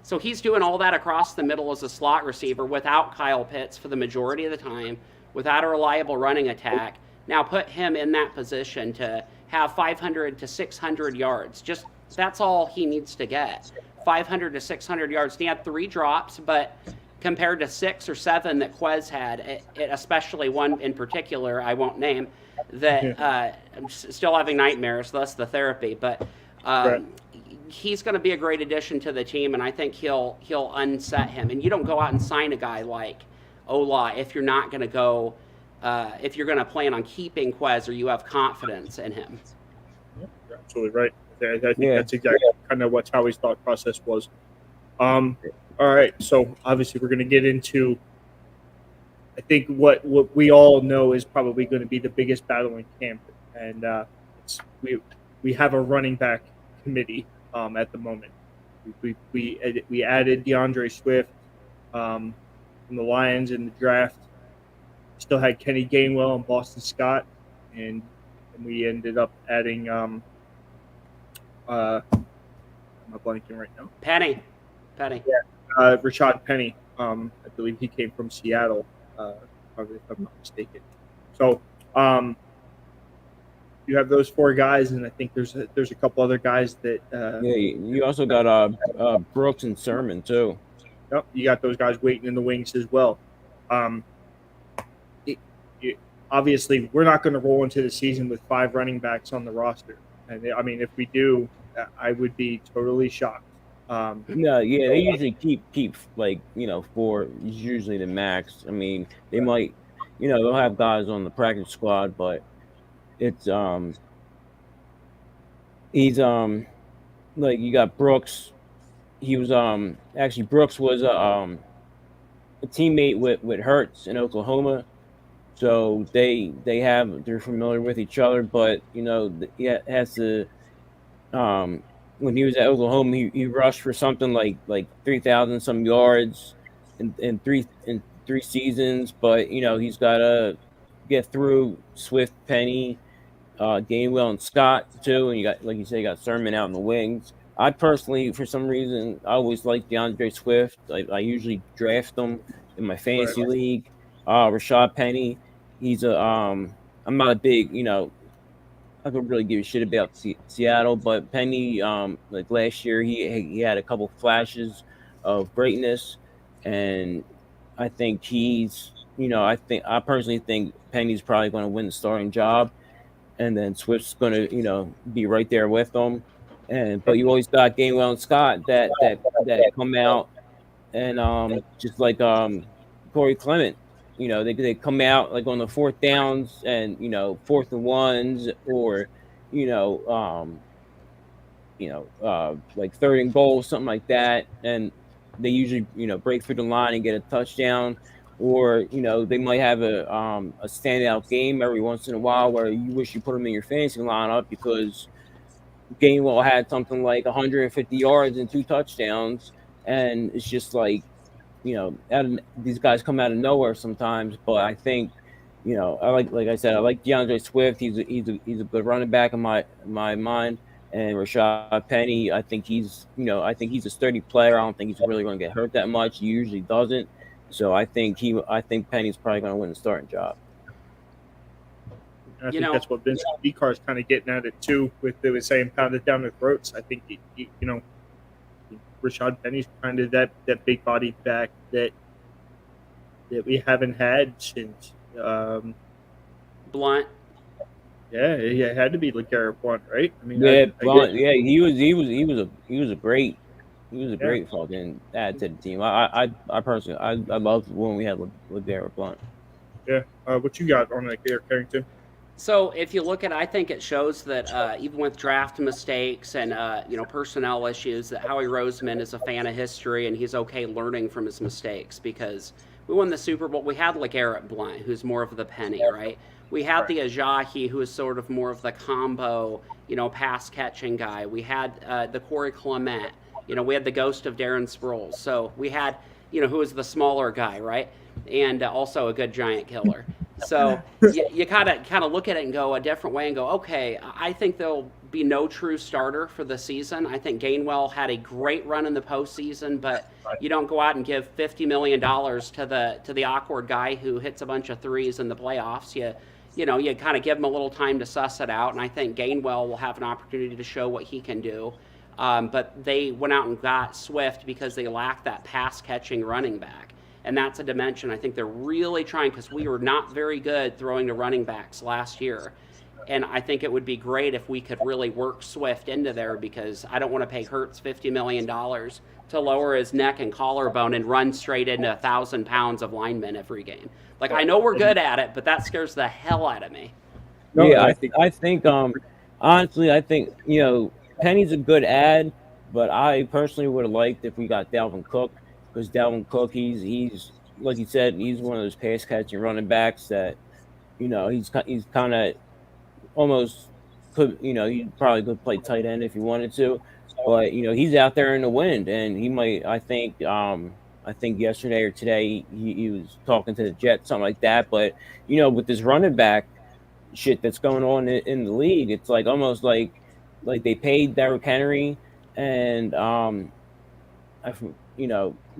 S3: So he's doing all that across the middle as a slot receiver without Kyle Pitts for the majority of the time, without a reliable running attack. Now put him in that position to have 500 to 600 yards. Just that's all he needs to get. 500 to 600 yards. He had 3 drops, but compared to 6 or 7 that Quez had, especially one in particular I won't name, that I'm still having nightmares, thus the therapy. But he's going to be a great addition to the team, and I think he'll unset him. And you don't go out and sign a guy like Ola if you're not going to go, if you're going to plan on keeping Quez or you have confidence in him.
S1: Yeah, you're absolutely right. I think that's exactly kind of what Howie's thought process was. All right, so obviously we're going to get into, I think what we all know is probably going to be the biggest battle in camp, and we have a running back committee at the moment. We added DeAndre Swift from the Lions in the draft. Still had Kenny Gainwell and Boston Scott, and we ended up adding I'm blanking right now.
S3: Penny.
S1: Yeah, Rashad Penny. I believe he came from Seattle, probably if I'm not mistaken. So you have those 4 guys, and I think there's a couple other guys that.
S2: You also got Brooks and Sermon too.
S1: Yep, you got those guys waiting in the wings as well. Obviously, we're not going to roll into the season with 5 running backs on the roster, and I mean, if we do, I would be totally shocked.
S2: They usually keep like 4 is usually the max. I mean, they might, they'll have guys on the practice squad, but it's he's like you got Brooks. He was actually Brooks was a teammate with Hurts in Oklahoma, so they're familiar with each other. But he has to when he was at Oklahoma, he rushed for something like 3,000 some yards in three seasons. But he's got to get through Swift, Penny, Gainwell, and Scott too. And you got, like you say, you got Sermon out in the wings. I personally, for some reason, I always like DeAndre Swift. I usually draft him in my fantasy league. Rashad Penny, he's I'm not a big I don't really give a shit about Seattle, but Penny, like last year, he had a couple flashes of greatness, and I think I personally think Penny's probably going to win the starting job, and then Swift's going to be right there with them, but you always got Gainwell and Scott that come out and just like Corey Clement. They come out like on the 4th downs and 4th and 1s, or like 3rd and goal, something like that, and they usually break through the line and get a touchdown, or they might have a standout game every once in a while where you wish you put them in your fantasy lineup because Gainwell had something like 150 yards and 2 touchdowns, and it's just like. These guys come out of nowhere sometimes, but I think, I like I said, I like DeAndre Swift. He's a good running back in my mind, and Rashad Penny. I think he's a sturdy player. I don't think he's really going to get hurt that much. He usually doesn't. So I think Penny's probably going to win the starting job.
S1: And I think that's what Vince Vicar's kind of getting at it too, with the saying pound it down their throats. I think Rashad Penny's kind of that big body back that we haven't had since
S3: Blunt.
S1: Yeah, it had to be LeGarrette Blunt, right? I mean,
S2: Blunt. Yeah, he was a great fucking add to the team. I personally I loved when we had LeGarrette Blunt.
S1: Yeah, what you got on that there, Carrington?
S3: So if you look at, I think it shows that even with draft mistakes and personnel issues, that Howie Roseman is a fan of history and he's okay learning from his mistakes, because we won the Super Bowl. We had LeGarrette Blunt, who's more of the Penny, right? We had the Ajayi, who is sort of more of the combo, pass catching guy. We had the Corey Clement. We had the ghost of Darren Sproles. So we had, who was the smaller guy, right? And also a good giant killer. So you kind of look at it and go a different way and go, okay, I think there'll be no true starter for the season. I think Gainwell had a great run in the postseason, but you don't go out and give $50 million to the awkward guy who hits a bunch of threes in the playoffs. You kind of give him a little time to suss it out, and I think Gainwell will have an opportunity to show what he can do. But they went out and got Swift because they lacked that pass-catching running back. And that's a dimension I think they're really trying, because we were not very good throwing to running backs last year. And I think it would be great if we could really work Swift into there, because I don't want to pay Hurts $50 million to lower his neck and collarbone and run straight into 1,000 pounds of linemen every game. Like, I know we're good at it, but that scares the hell out of me.
S2: No, yeah, I think honestly, I think, Penny's a good ad, but I personally would have liked if we got Dalvin Cook, because Dalvin Cook, he's like you said, he's one of those pass catching running backs that, he's kind of almost could, he probably could play tight end if he wanted to, but he's out there in the wind, and he might. I think yesterday or today he was talking to the Jets, something like that. But with this running back shit that's going on in the league, it's like almost like they paid Derrick Henry, and you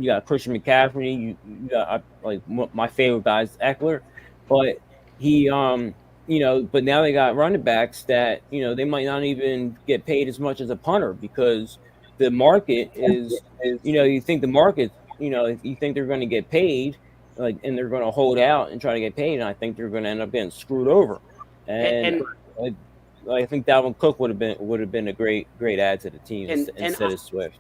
S2: got Christian McCaffrey, you got like my favorite guy is Eckler, but he but now they got running backs that they might not even get paid as much as a punter, because the market is you think the market you think they're going to get paid, and they're going to hold out and try to get paid, and I think they're going to end up getting screwed over. And I think Dalvin Cook would have been a great add to the team instead of Swift.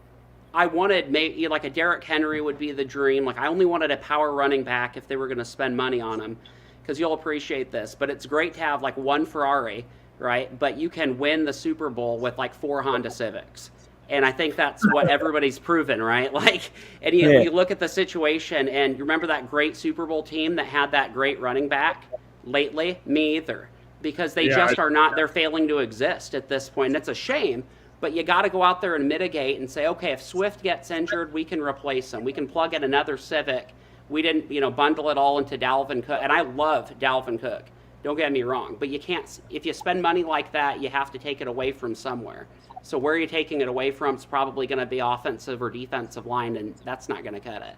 S3: I wanted maybe like a Derrick Henry would be the dream. Like, I only wanted a power running back if they were going to spend money on him, because you'll appreciate this. But it's great to have like one Ferrari, right? But you can win the Super Bowl with like 4 Honda Civics. And I think that's what everybody's proven, right? Like, and you look at the situation, and you remember that great Super Bowl team that had that great running back lately? Me either. Because they just are not, they're failing to exist at this point. And it's a shame, but you got to go out there and mitigate and say, okay, if Swift gets injured, we can replace him. We can plug in another Civic. We didn't, bundle it all into Dalvin Cook. And I love Dalvin Cook. Don't get me wrong. But you can't, if you spend money like that, you have to take it away from somewhere. So where you're taking it away from is probably going to be offensive or defensive line, and that's not going to cut it.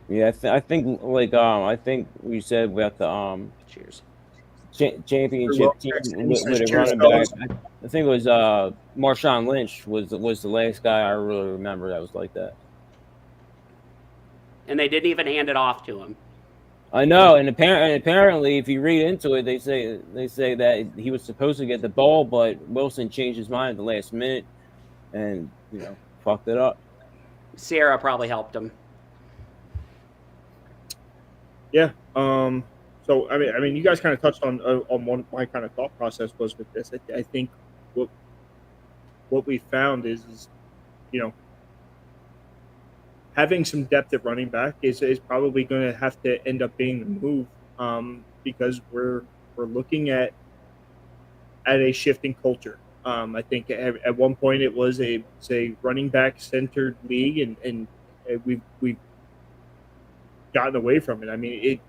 S2: Yeah, I think I think we said we have the
S3: cheers
S2: championship team with a running back. I think it was Marshawn Lynch was the last guy I really remember that was like that.
S3: And they didn't even hand it off to him.
S2: I know, and apparently, if you read into it, they say that he was supposed to get the ball, but Wilson changed his mind at the last minute, and fucked it up.
S3: Sierra probably helped him.
S1: Yeah. So I mean, you guys kind of touched on one my kind of thought process was with this. I think what we found is having some depth at running back is probably going to have to end up being the move, because we're looking at a shifting culture. I think at one point it was a running back centered league, and we've gotten away from it. I mean, it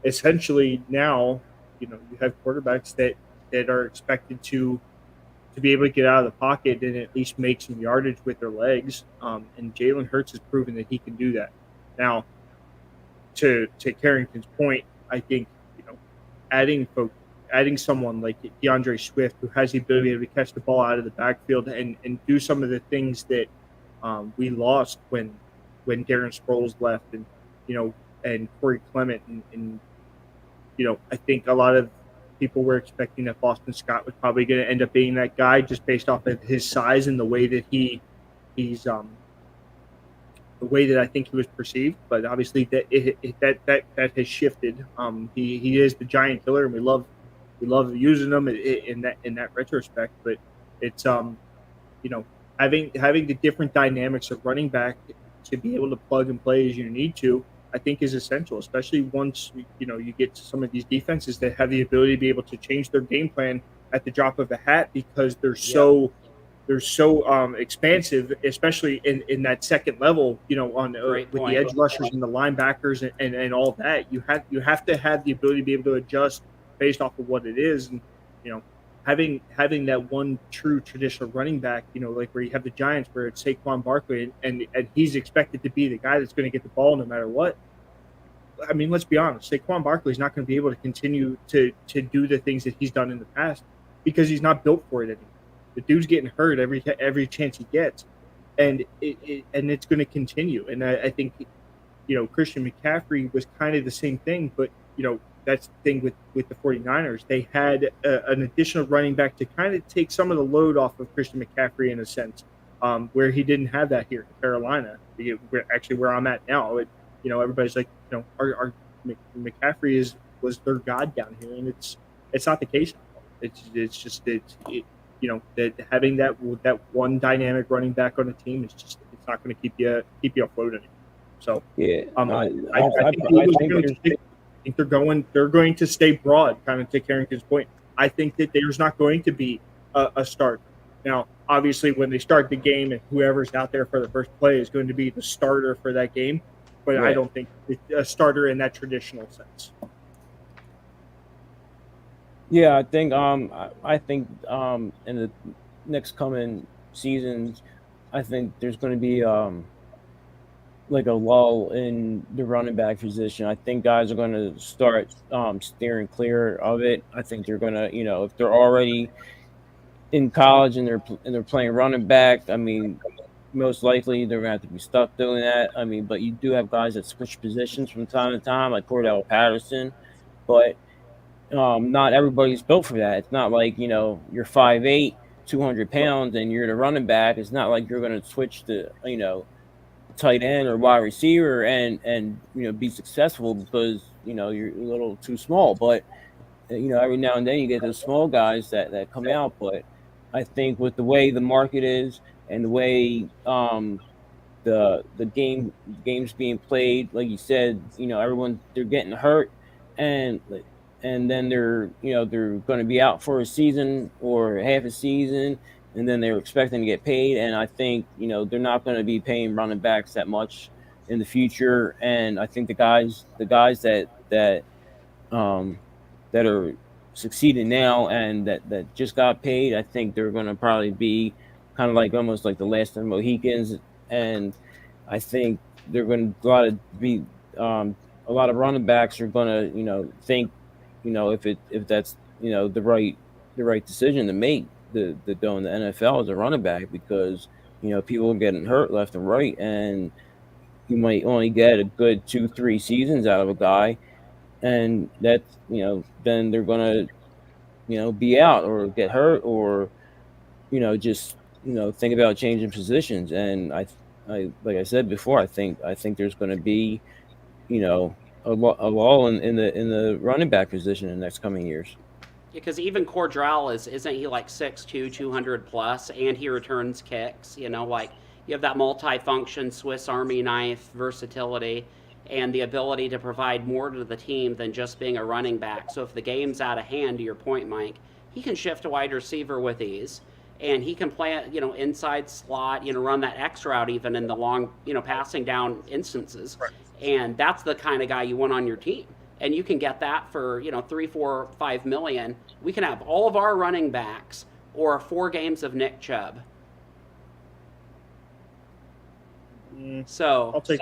S1: essentially now you have quarterbacks that are expected to be able to get out of the pocket and at least make some yardage with their legs. And Jalen Hurts has proven that he can do that. Now, to Carrington's point, I think adding someone like DeAndre Swift, who has the ability to catch the ball out of the backfield and do some of the things that we lost when Darren Sproles left, and Corey Clement, and I think a lot of people were expecting that Boston Scott was probably going to end up being that guy, just based off of his size and the way that he's the way that I think he was perceived. But obviously that has shifted. He is the giant killer, and we love using him in that retrospect. But it's having the different dynamics of running back to be able to plug and play as you need to, I think is essential, especially once you get to some of these defenses that have the ability to be able to change their game plan at the drop of a hat, because they're so expansive, especially in that second level. With the edge rushers and the linebackers and all that, you have to have the ability to be able to adjust based off of what it is, and having that one true traditional running back, like where you have the Giants, where it's Saquon Barkley, and he's expected to be the guy that's going to get the ball no matter what. I mean, let's be honest, Saquon Barkley is not going to be able to continue to do the things that he's done in the past, because he's not built for it anymore. The dude's getting hurt every chance he gets, and it's going to continue. And I think Christian McCaffrey was kind of the same thing, but that's the thing with the 49ers. They had an additional running back to kind of take some of the load off of Christian McCaffrey in a sense, where he didn't have that here in Carolina. Where I'm at now, everybody's like, our McCaffrey was their god down here, and it's not the case anymore. That having that one dynamic running back on the team is just, it's not going to keep you afloat anymore. So
S2: Yeah,
S1: I think they're going to stay broad, kind of to Carrington's point. I think that there's not going to be a start. Now, obviously, when they start the game and whoever's out there for the first play is going to be the starter for that game, but
S2: right.
S1: I don't think it's a starter in that traditional sense.
S2: Yeah, I think in the next coming seasons, I think there's going to be like a lull in the running back position. I think guys are going to start steering clear of it. I think they're going to, if they're already in college and they're playing running back, I mean, most likely they're going to have to be stuck doing that. I mean, but you do have guys that switch positions from time to time, like Cordell Patterson, but not everybody's built for that. It's not like, you're 5'8", 200 pounds, and you're the running back. It's not like you're going to switch to, tight end or wide receiver and be successful because you're a little too small. But every now and then you get those small guys that come out. But I think with the way the market is and the way the game's being played, like you said, everyone, they're getting hurt, and then they're going to be out for a season or half a season, and then they're expecting to get paid. And I think, they're not going to be paying running backs that much in the future. And I think the guys that are succeeding now and that just got paid, I think they're going to probably be kind of like almost like the last of the Mohicans. And I think they're going to a lot of running backs are going to, think, if that's, the right decision to make, the go in the NFL as a running back, because people are getting hurt left and right, and you might only get a good 2-3 seasons out of a guy, and that's then they're gonna be out or get hurt or just think about changing positions. And I like I said before, I think there's going to be a lull in the running back position in the next coming years.
S3: Because even Cordell isn't he like 6'2", 200 plus, and he returns kicks? Like you have that multifunction Swiss Army knife versatility and the ability to provide more to the team than just being a running back. So if the game's out of hand, to your point, Mike, he can shift to wide receiver with ease, and he can play inside slot, run that X route even in the long passing down instances.
S1: Right.
S3: And that's the kind of guy you want on your team. And you can get that for, 3, 4, 5 million. We can have all of our running backs or 4 games of Nick Chubb. So
S1: I'll take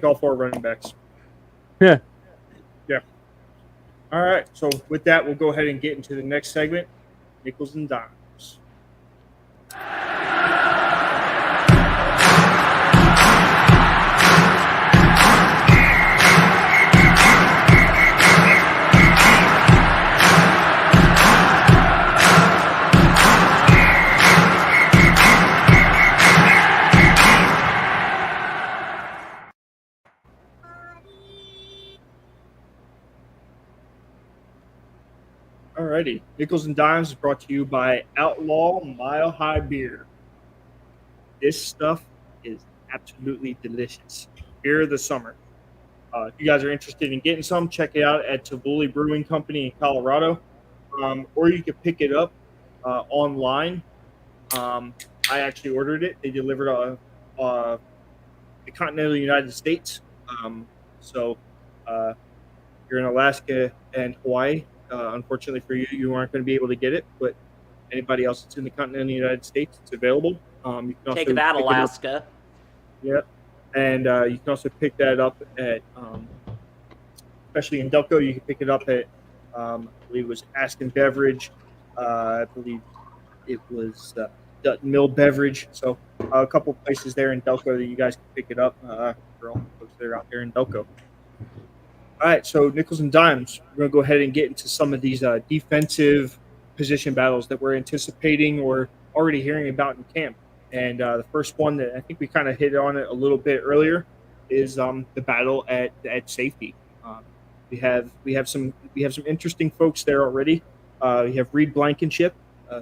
S1: all 4 running backs.
S2: Yeah.
S1: Yeah. All right. So with that, we'll go ahead and get into the next segment, nickels and dimes. Alrighty, Nickels and Dimes is brought to you by Outlaw Mile High Beer. This stuff is absolutely delicious. Beer of the summer. If you guys are interested in getting some, check it out at Tivoli Brewing Company in Colorado, or you can pick it up online. I actually ordered it. They delivered the continental United States. So you're in Alaska and Hawaii. Unfortunately for you, you aren't going to be able to get it, but anybody else that's in the continental United States, it's available. You can also
S3: take that, Alaska.
S1: Yep. And you can also pick that up at, especially in Delco, you can pick it up at, I believe it was Aston Beverage. I believe it was Dutton Mill Beverage. So a couple places there in Delco that you guys can pick it up for all the folks that are out there in Delco. All right, so nickels and dimes. We're going to go ahead and get into some of these defensive position battles that we're anticipating or already hearing about in camp. And the first one that I think we kind of hit on it a little bit earlier is the battle at safety. We have some interesting folks there already. We have Reed Blankenship,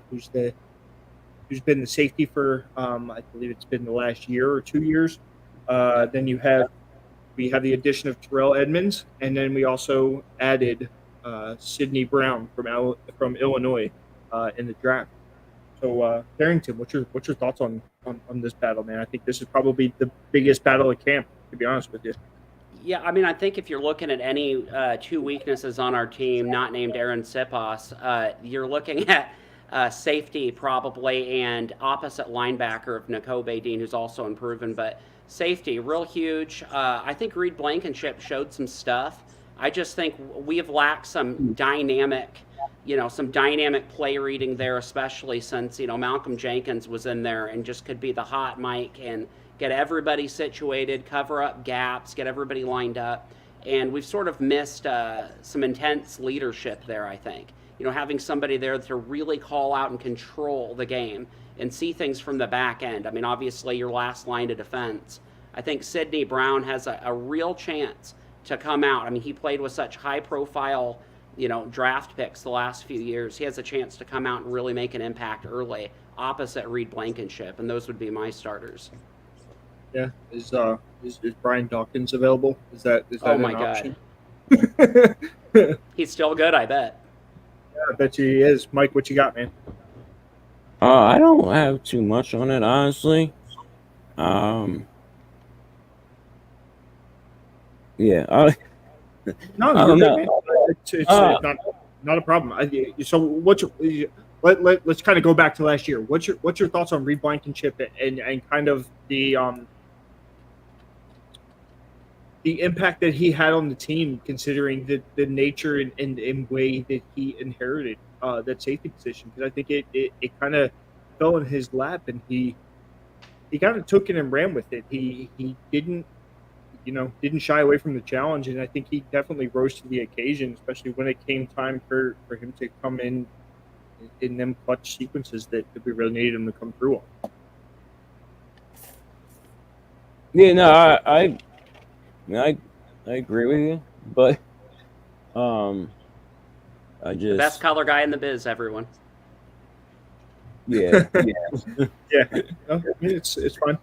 S1: who's been the safety for I believe it's been the last year or 2 years. Then we have the addition of Terrell Edmonds, and then we also added Sidney Brown from Illinois in the draft. So, Carrington, what's your thoughts on this battle, man? I think this is probably the biggest battle of camp, to be honest with you.
S3: Yeah, I mean, I think if you're looking at any two weaknesses on our team, not named Aaron Sipas, you're looking at safety probably and opposite linebacker of Nakobe Dean, who's also unproven, but safety, real huge. I think Reed Blankenship showed some stuff. I just think we have lacked some dynamic play reading there, especially since, Malcolm Jenkins was in there and just could be the hot mic and get everybody situated, cover up gaps, get everybody lined up. And we've sort of missed some intense leadership there, I think. Having somebody there to really call out and control the game and see things from the back end. I mean, obviously, your last line of defense. I think Sidney Brown has a real chance to come out. I mean, he played with such high-profile, draft picks the last few years. He has a chance to come out and really make an impact early, opposite Reed Blankenship, and those would be my starters.
S1: Yeah, is Brian Dawkins available? Is that
S3: oh my
S1: option?
S3: God, he's still good, I bet.
S1: Yeah, I bet you he is. Mike, what you got, man?
S2: I don't have too much on it, honestly. Yeah.
S1: No, you're good, man. It's not a problem. Let's kind of go back to last year. What's your thoughts on Reed Blankenship and kind of the impact that he had on the team, considering the nature and way that he inherited that safety position? Because I think it kind of fell in his lap, and he kind of took it and ran with it. He didn't shy away from the challenge, and I think he definitely rose to the occasion, especially when it came time for him to come in them clutch sequences that we really needed him to come through on.
S2: Yeah, no, I agree with you, but I just
S3: The best color guy in the biz, everyone.
S2: yeah.
S1: Yeah, no, I mean, it's fine.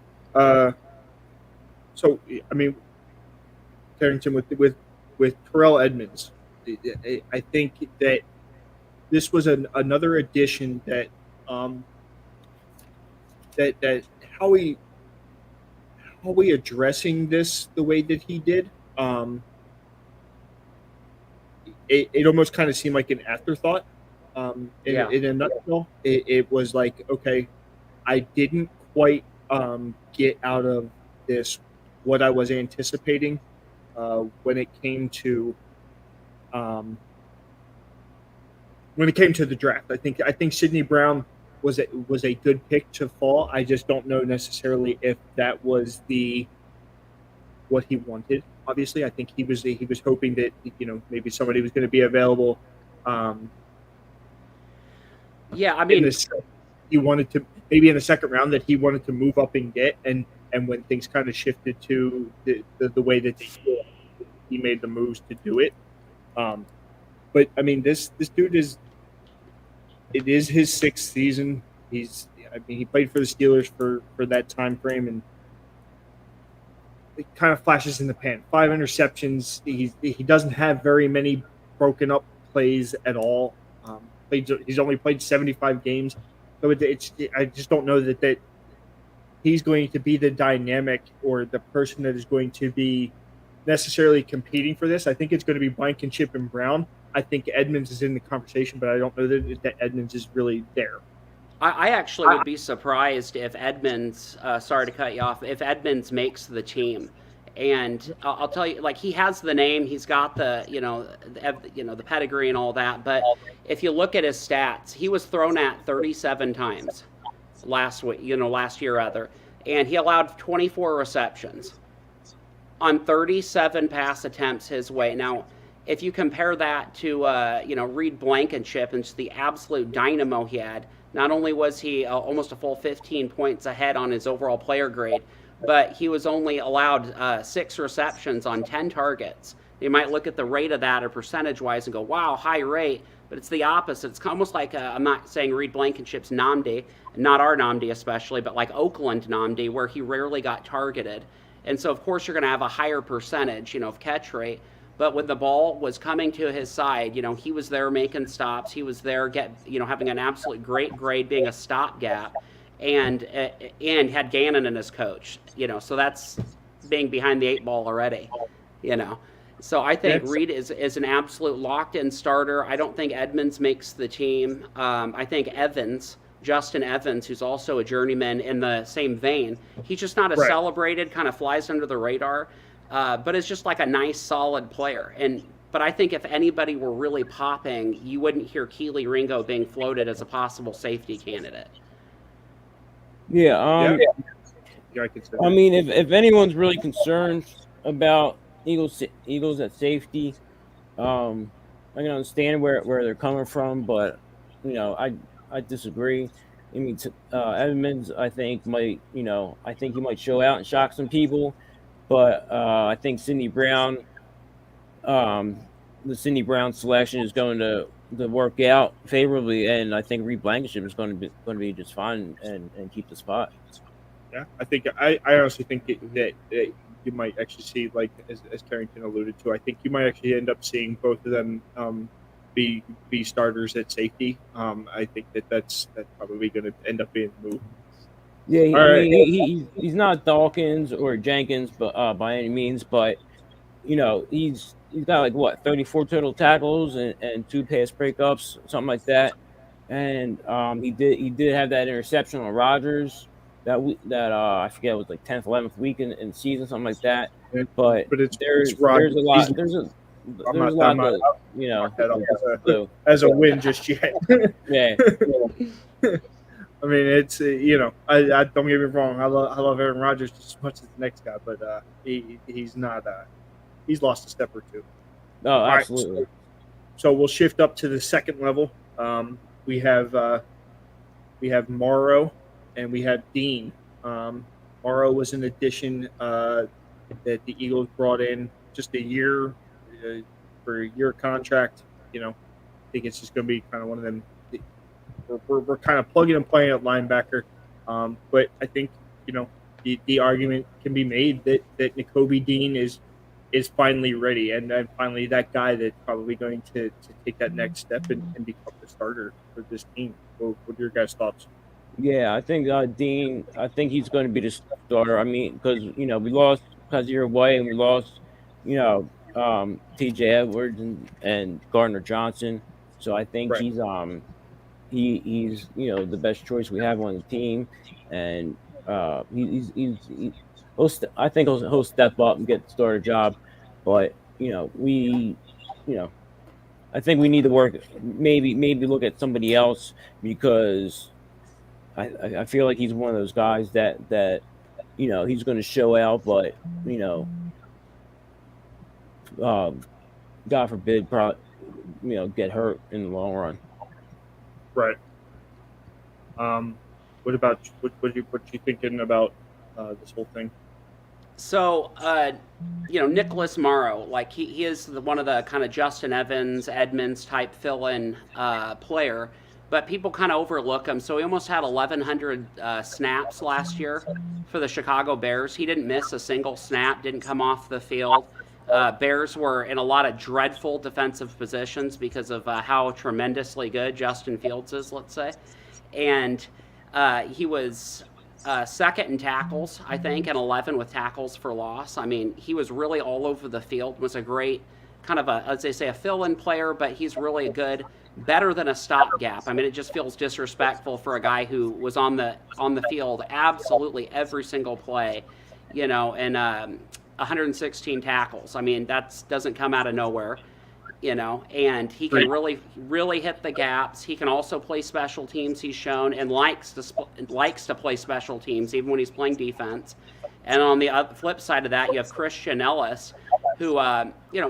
S1: So I mean, Carrington with Terrell Edmonds, I think that this was another addition that how we addressing this the way that he did. It almost kind of seemed like an afterthought. In a nutshell, it was like, okay, I didn't quite get out of this what I was anticipating when it came to the draft. I think Sidney Brown was a good pick to fall. I just don't know necessarily if that was what he wanted. Obviously, I think he was hoping that maybe somebody was going to be available.
S3: Yeah, I mean,
S1: he wanted to maybe in the second round that he wanted to move up and get, and when things kind of shifted to the way that he made the moves to do it. But I mean, this dude is his sixth season. He played for the Steelers for that time frame, and it kind of flashes in the pan. 5 interceptions. He doesn't have very many broken up plays at all. He's only played 75 games, so I just don't know that he's going to be the dynamic or the person that is going to be necessarily competing for this. I think it's going to be Blankenship and Brown. I think Edmonds is in the conversation, but I don't know that Edmonds is really there.
S3: I actually would be surprised if Edmonds, sorry to cut you off, if Edmonds makes the team. And I'll tell you, like, he has the name, he's got the pedigree and all that. But if you look at his stats, he was thrown at 37 times last year rather, and he allowed 24 receptions. on 37 pass attempts his way. Now, if you compare that to Reed Blankenship and just the absolute dynamo he had, not only was he almost a full 15 points ahead on his overall player grade, but he was only allowed 6 receptions on 10 targets. You might look at the rate of that or percentage-wise and go, wow, high rate, but it's the opposite. It's almost like, I'm not saying Reed Blankenship's Namdi, not our Namdi especially, but like Oakland Namdi, where he rarely got targeted. And so, of course, you're going to have a higher percentage, of catch rate. But when the ball was coming to his side, he was there making stops. He was there, having an absolute great grade, being a stopgap, and had Gannon in his coach. So that's being behind the 8 ball already. So I think Reed is an absolute locked-in starter. I don't think Edmonds makes the team. I think Justin Evans, who's also a journeyman in the same vein, he's just not celebrated, kind of flies under the radar, but is just like a nice, solid player. But I think if anybody were really popping, you wouldn't hear Keely Ringo being floated as a possible safety candidate.
S2: Yeah.
S1: I could say that.
S2: I mean, if anyone's really concerned about Eagles at safety, I can understand where they're coming from, but I disagree. I mean, Edmonds, I think he might show out and shock some people, but I think Sidney Brown, the Sidney Brown selection is going to work out favorably, and I think Reed Blankenship is going to be just fine and keep the spot.
S1: Yeah, I honestly think that you might actually see, like as Carrington alluded to, I think you might actually end up seeing both of them be starters at safety. I think that's probably going to end up being the move.
S2: Yeah, I mean, he's not Dawkins or Jenkins, but by any means, but he's got 34 total tackles and 2 pass breakups, something like that, and he did have that interception on Rodgers that I forget, it was 10th, 11th week in the season, something like that. But there's a lot. There's a lot
S1: as a win just yet.
S2: Yeah.
S1: I mean, it's I don't get me wrong. I love Aaron Rodgers just as much as the next guy, but he's not. He's lost a step or two.
S2: Oh, absolutely.
S1: Right, so we'll shift up to the second level. We have Morrow and we have Dean. Morrow was an addition that the Eagles brought in just a year for a year contract. I think it's just going to be kind of one of them. We're kind of plugging and playing at linebacker, but I think the argument can be made that Nakobe Dean is finally ready and finally that guy that's probably going to take that next step and become the starter for this team. What are your guys' thoughts?
S2: Yeah, I think Dean. I think he's going to be the starter. I mean, because we lost Kazir White and we lost T.J. Edwards and Gardner Johnson. So I think he's the best choice we have on the team, and I think he'll step up and get the starter job. But I think we need to work. Maybe look at somebody else because I feel like he's one of those guys that he's going to show out, but God forbid, get hurt in the long run.
S1: Right. What about what you thinking about this whole thing?
S3: So, Nicholas Morrow, he is one of the kind of Justin Evans, Edmonds type fill-in player, but people kind of overlook him. So he almost had 1,100 snaps last year for the Chicago Bears. He didn't miss a single snap, didn't come off the field. Bears were in a lot of dreadful defensive positions because of how tremendously good Justin Fields is, let's say. And he was second in tackles, I think, and 11 with tackles for loss. I mean, he was really all over the field, was a great kind of as they say, a fill-in player, but he's really a better than a stopgap. I mean, it just feels disrespectful for a guy who was on the field absolutely every single play, and 116 tackles. I mean, that doesn't come out of nowhere, and he can really, really hit the gaps. He can also play special teams, he's shown, and likes to play special teams even when he's playing defense. And on the flip side of that, you have Christian Ellis, who,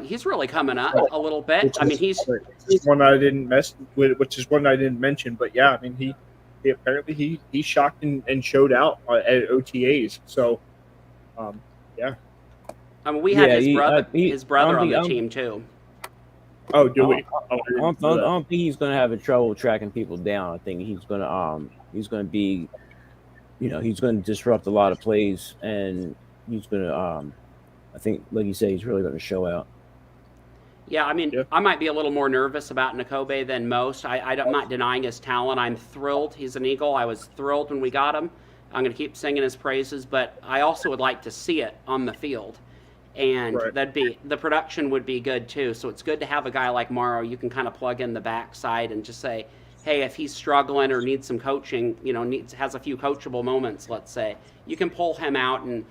S3: he's really coming up a little bit. I mean, he's
S1: one I didn't mess with, which is one I didn't mention. But yeah, I mean, he apparently he shocked and showed out at OTAs. So, yeah.
S3: I mean, we had his brother on the
S2: the
S3: team too.
S1: Oh, do we?
S2: I don't think he's going to have trouble tracking people down. I think he's going to be, he's going to disrupt a lot of plays, and he's going to, I think, like you say, he's really going to show out.
S3: Yeah, I mean, I might be a little more nervous about Nakobe than most. I'm not denying his talent. I'm thrilled he's an Eagle. I was thrilled when we got him. I'm going to keep singing his praises, but I also would like to see it on the field. And the production would be good too. So it's good to have a guy like Morrow. You can kind of plug in the backside and just say, hey, if he's struggling or needs some coaching, has a few coachable moments, let's say, you can pull him out and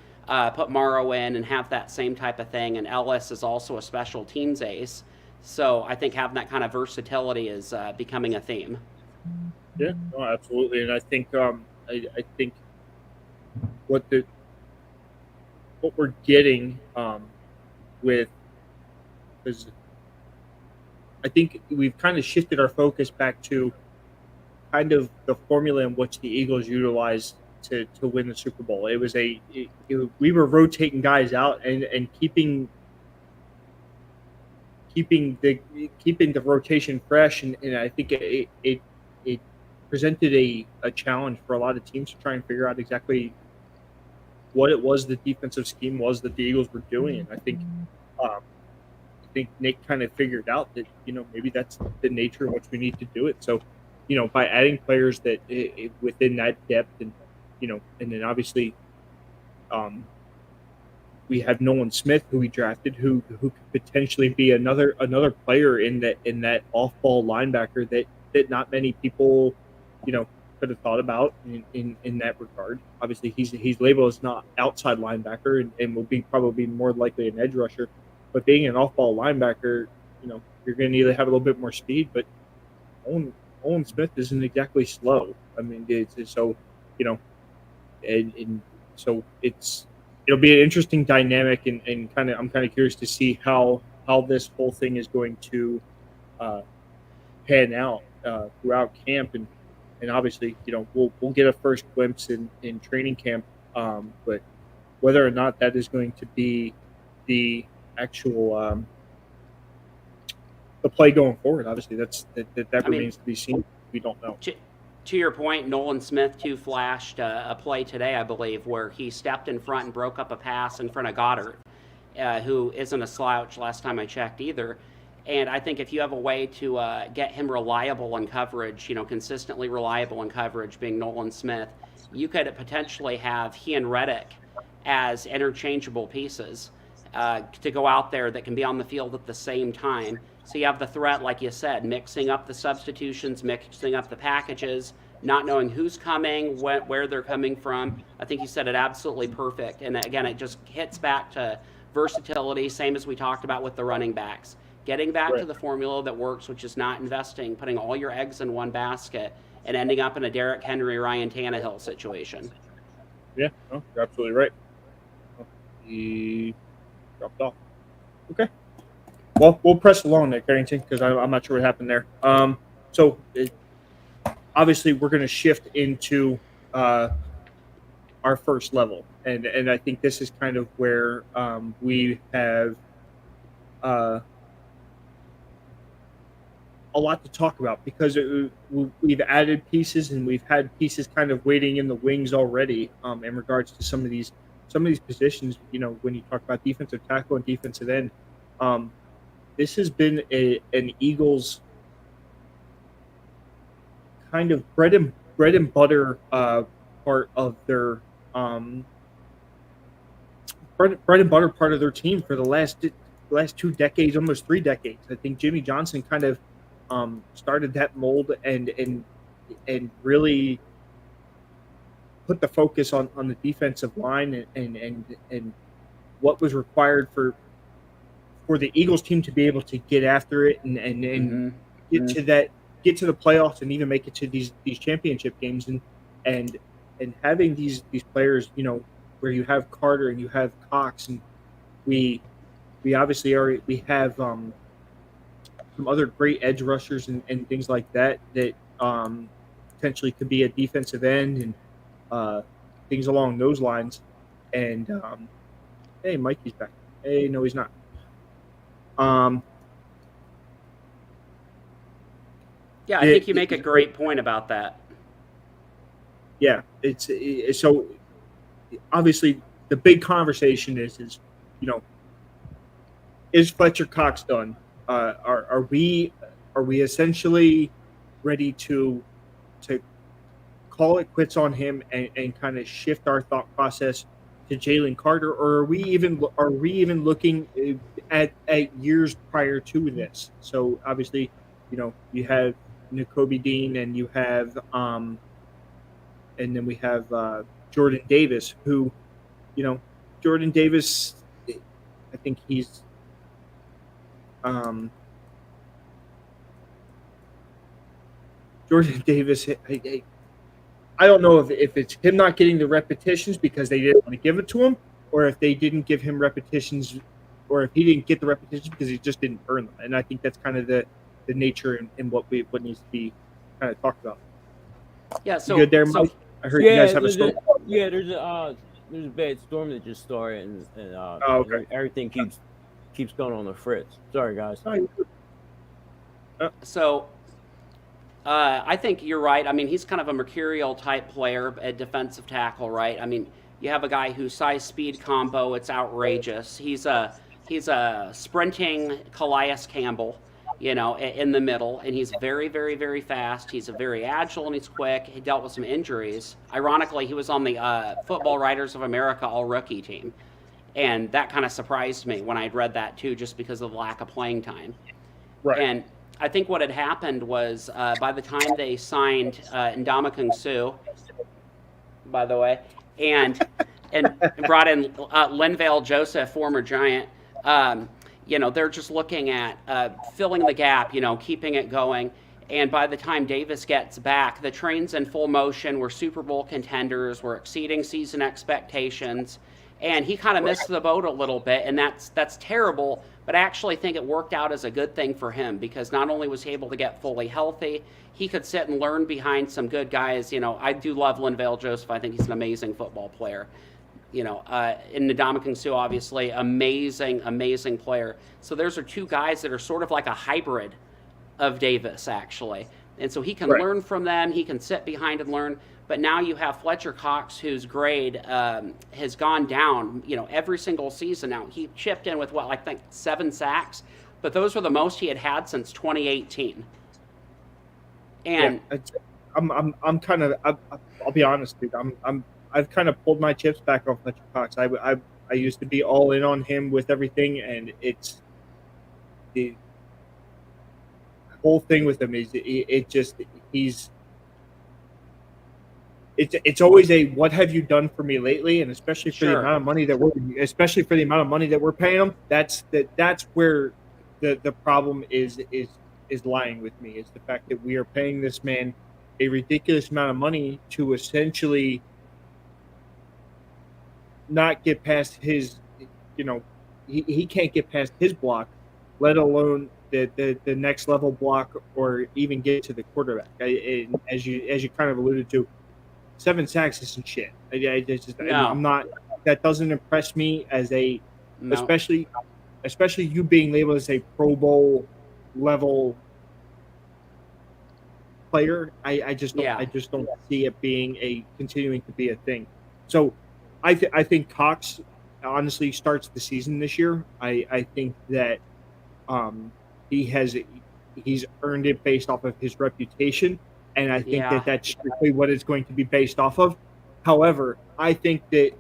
S3: put Morrow in and have that same type of thing. And Ellis is also a special teams ace. So I think having that kind of versatility is becoming a theme.
S1: Yeah, no, absolutely. And I think I think what we're getting with is I think we've kind of shifted our focus back to kind of the formula in which the Eagles utilized to win the Super Bowl. It was we were rotating guys out and keeping the rotation fresh, and I think it presented a challenge for a lot of teams to try and figure out exactly what it was the defensive scheme was that the Eagles were doing. And I think Nick kind of figured out that, maybe that's the nature in which we need to do it. So, by adding players that within that depth and then obviously we have Nolan Smith, who we drafted, who could potentially be another player in that off-ball linebacker that not many people, could have thought about in that regard. Obviously, he's labeled as not outside linebacker and will be probably more likely an edge rusher. But being an off-ball linebacker, you're going to need to have a little bit more speed. But Owen Smith isn't exactly slow. I mean, it's so and so it'll be an interesting dynamic and I'm kind of curious to see how this whole thing is going to pan out throughout camp and obviously, we'll get a first glimpse in training camp, but whether or not that is going to be the actual the play going forward, obviously that remains to be seen. We don't know.
S3: To your point, Nolan Smith too flashed a play today, I believe, where he stepped in front and broke up a pass in front of Goddard, who isn't a slouch last time I checked either. And I think if you have a way to get him reliable in coverage, consistently reliable in coverage, being Nolan Smith, you could potentially have he and Reddick as interchangeable pieces to go out there that can be on the field at the same time. So you have the threat, like you said, mixing up the substitutions, mixing up the packages, not knowing who's coming, where they're coming from. I think you said it absolutely perfect. And again, it just hits back to versatility, same as we talked about with the running backs. Getting back to the formula that works, which is not putting all your eggs in one basket and ending up in a Derrick Henry, Ryan Tannehill situation.
S1: Yeah, no, you're absolutely right. He dropped off. Okay. Well, we'll press along there, Carrington, because I'm not sure what happened there. Obviously, we're going to shift into our first level, and I think this is kind of where we have a lot to talk about because we've added pieces and we've had pieces kind of waiting in the wings already in regards to some of these positions. When you talk about defensive tackle and defensive end, this has been an Eagles kind of bread and butter part of their bread and butter part of their team for the last 2 decades, almost 3 decades. I think Jimmy Johnson kind of started that mold and really put the focus on the defensive line and what was required for the Eagles team to be able to get after it and get to the playoffs and even make it to these championship games and having these players where you have Carter and you have Cox, and we obviously we have some other great edge rushers and things like that potentially could be a defensive end and things along those lines. And hey, Mikey's back. Hey, no, he's not.
S3: Yeah, I think you make a great point about that.
S1: Yeah, it's so obviously the big conversation is is Fletcher Cox done? Are we essentially ready to call it quits on him and kind of shift our thought process to Jalen Carter, or are we even looking at years prior to this? So obviously, you have Nakobe Dean and you have and then we have Jordan Davis, who, Jordan Davis, I think he's Jordan Davis. I don't know if it's him not getting the repetitions because they didn't want to give it to him, or if they didn't give him repetitions, or if he didn't get the repetitions because he just didn't earn them. And I think that's kind of the nature and what needs to be kind of talked about.
S3: Yeah. So
S1: you good there, Mike? I heard you guys have a storm.
S2: There's a bad storm that just started, and
S1: okay.
S2: Everything keeps going on the fritz. Sorry, guys.
S3: So I think you're right. I mean, he's kind of a mercurial type player at defensive tackle, right? I mean, you have a guy whose size-speed combo, it's outrageous. He's a sprinting Calais Campbell, in the middle, and he's very, very, very fast. He's very agile and he's quick. He dealt with some injuries. Ironically, he was on the Football Writers of America all-rookie team, and that kind of surprised me when I'd read that too, just because of the lack of playing time.
S1: Right.
S3: And I think what had happened was by the time they signed Ndamukong Suh, by the way, and brought in Linval Joseph, former Giant, they're just looking at filling the gap, keeping it going. And by the time Davis gets back, the train's in full motion. We're Super Bowl contenders. We're exceeding season expectations. And he kind of missed the boat a little bit, and that's terrible. But I actually think it worked out as a good thing for him because not only was he able to get fully healthy, he could sit and learn behind some good guys. I do love Linval Joseph. I think he's an amazing football player. In Ndamukong Suh, obviously, amazing player. So those are two guys that are sort of like a hybrid of Davis, actually. And so he can learn from them. He can sit behind and learn. But now you have Fletcher Cox, whose grade has gone down, every single season now. He chipped in with, I think 7 sacks. But those were the most he had since 2018. And
S1: I'm kind of, I'll be honest, dude. I've kind of pulled my chips back off Fletcher Cox. I used to be all in on him with everything, and it's the whole thing with him is it's always a what have you done for me lately, and especially for the amount of money that we're paying him. That's where the problem is lying with me. Is the fact that we are paying this man a ridiculous amount of money to essentially not get past his, he can't get past his block, let alone the next level block or even get to the quarterback. As you kind of alluded to, 7 sacks isn't shit. I'm not. That doesn't impress me as especially you being labeled as a Pro Bowl level player. I just don't see it being continuing to be a thing. So I think Cox honestly starts the season this year. I think that he's earned it based off of his reputation, and I think that that's strictly what it's going to be based off of. However, I think that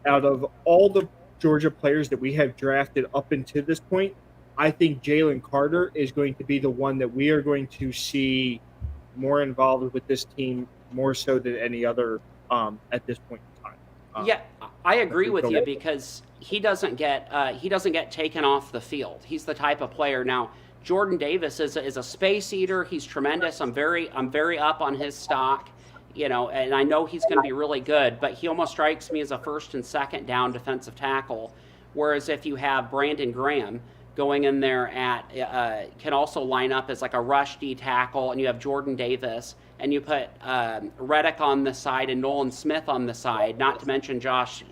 S1: out of all the Georgia players that we have drafted up until this point, I think Jalen Carter is going to be the one that we are going to see more involved with this team, more so than any other at this point in time.
S3: I agree with you because he doesn't get taken off the field. He's the type of player. Now, Jordan Davis is a space eater. He's tremendous. I'm very up on his stock. and I know he's going to be really good, but he almost strikes me as a first and second down defensive tackle. Whereas if you have Brandon Graham going in there can also line up as like a rush D tackle, and you have Jordan Davis, and you put Reddick on the side and Nolan Smith on the side, not to mention Josh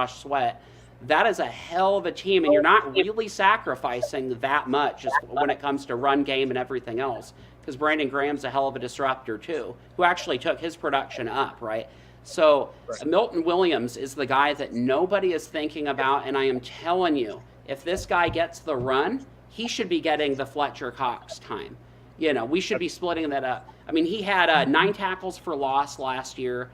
S3: Sweat. That is a hell of a team, and you're not really sacrificing that much just when it comes to run game and everything else, because Brandon Graham's a hell of a disruptor too, who actually took his production up, right? So Milton Williams is the guy that nobody is thinking about, and I am telling you, if this guy gets the run, he should be getting the Fletcher Cox time. We should be splitting that up. I mean, he had 9 tackles for loss last year,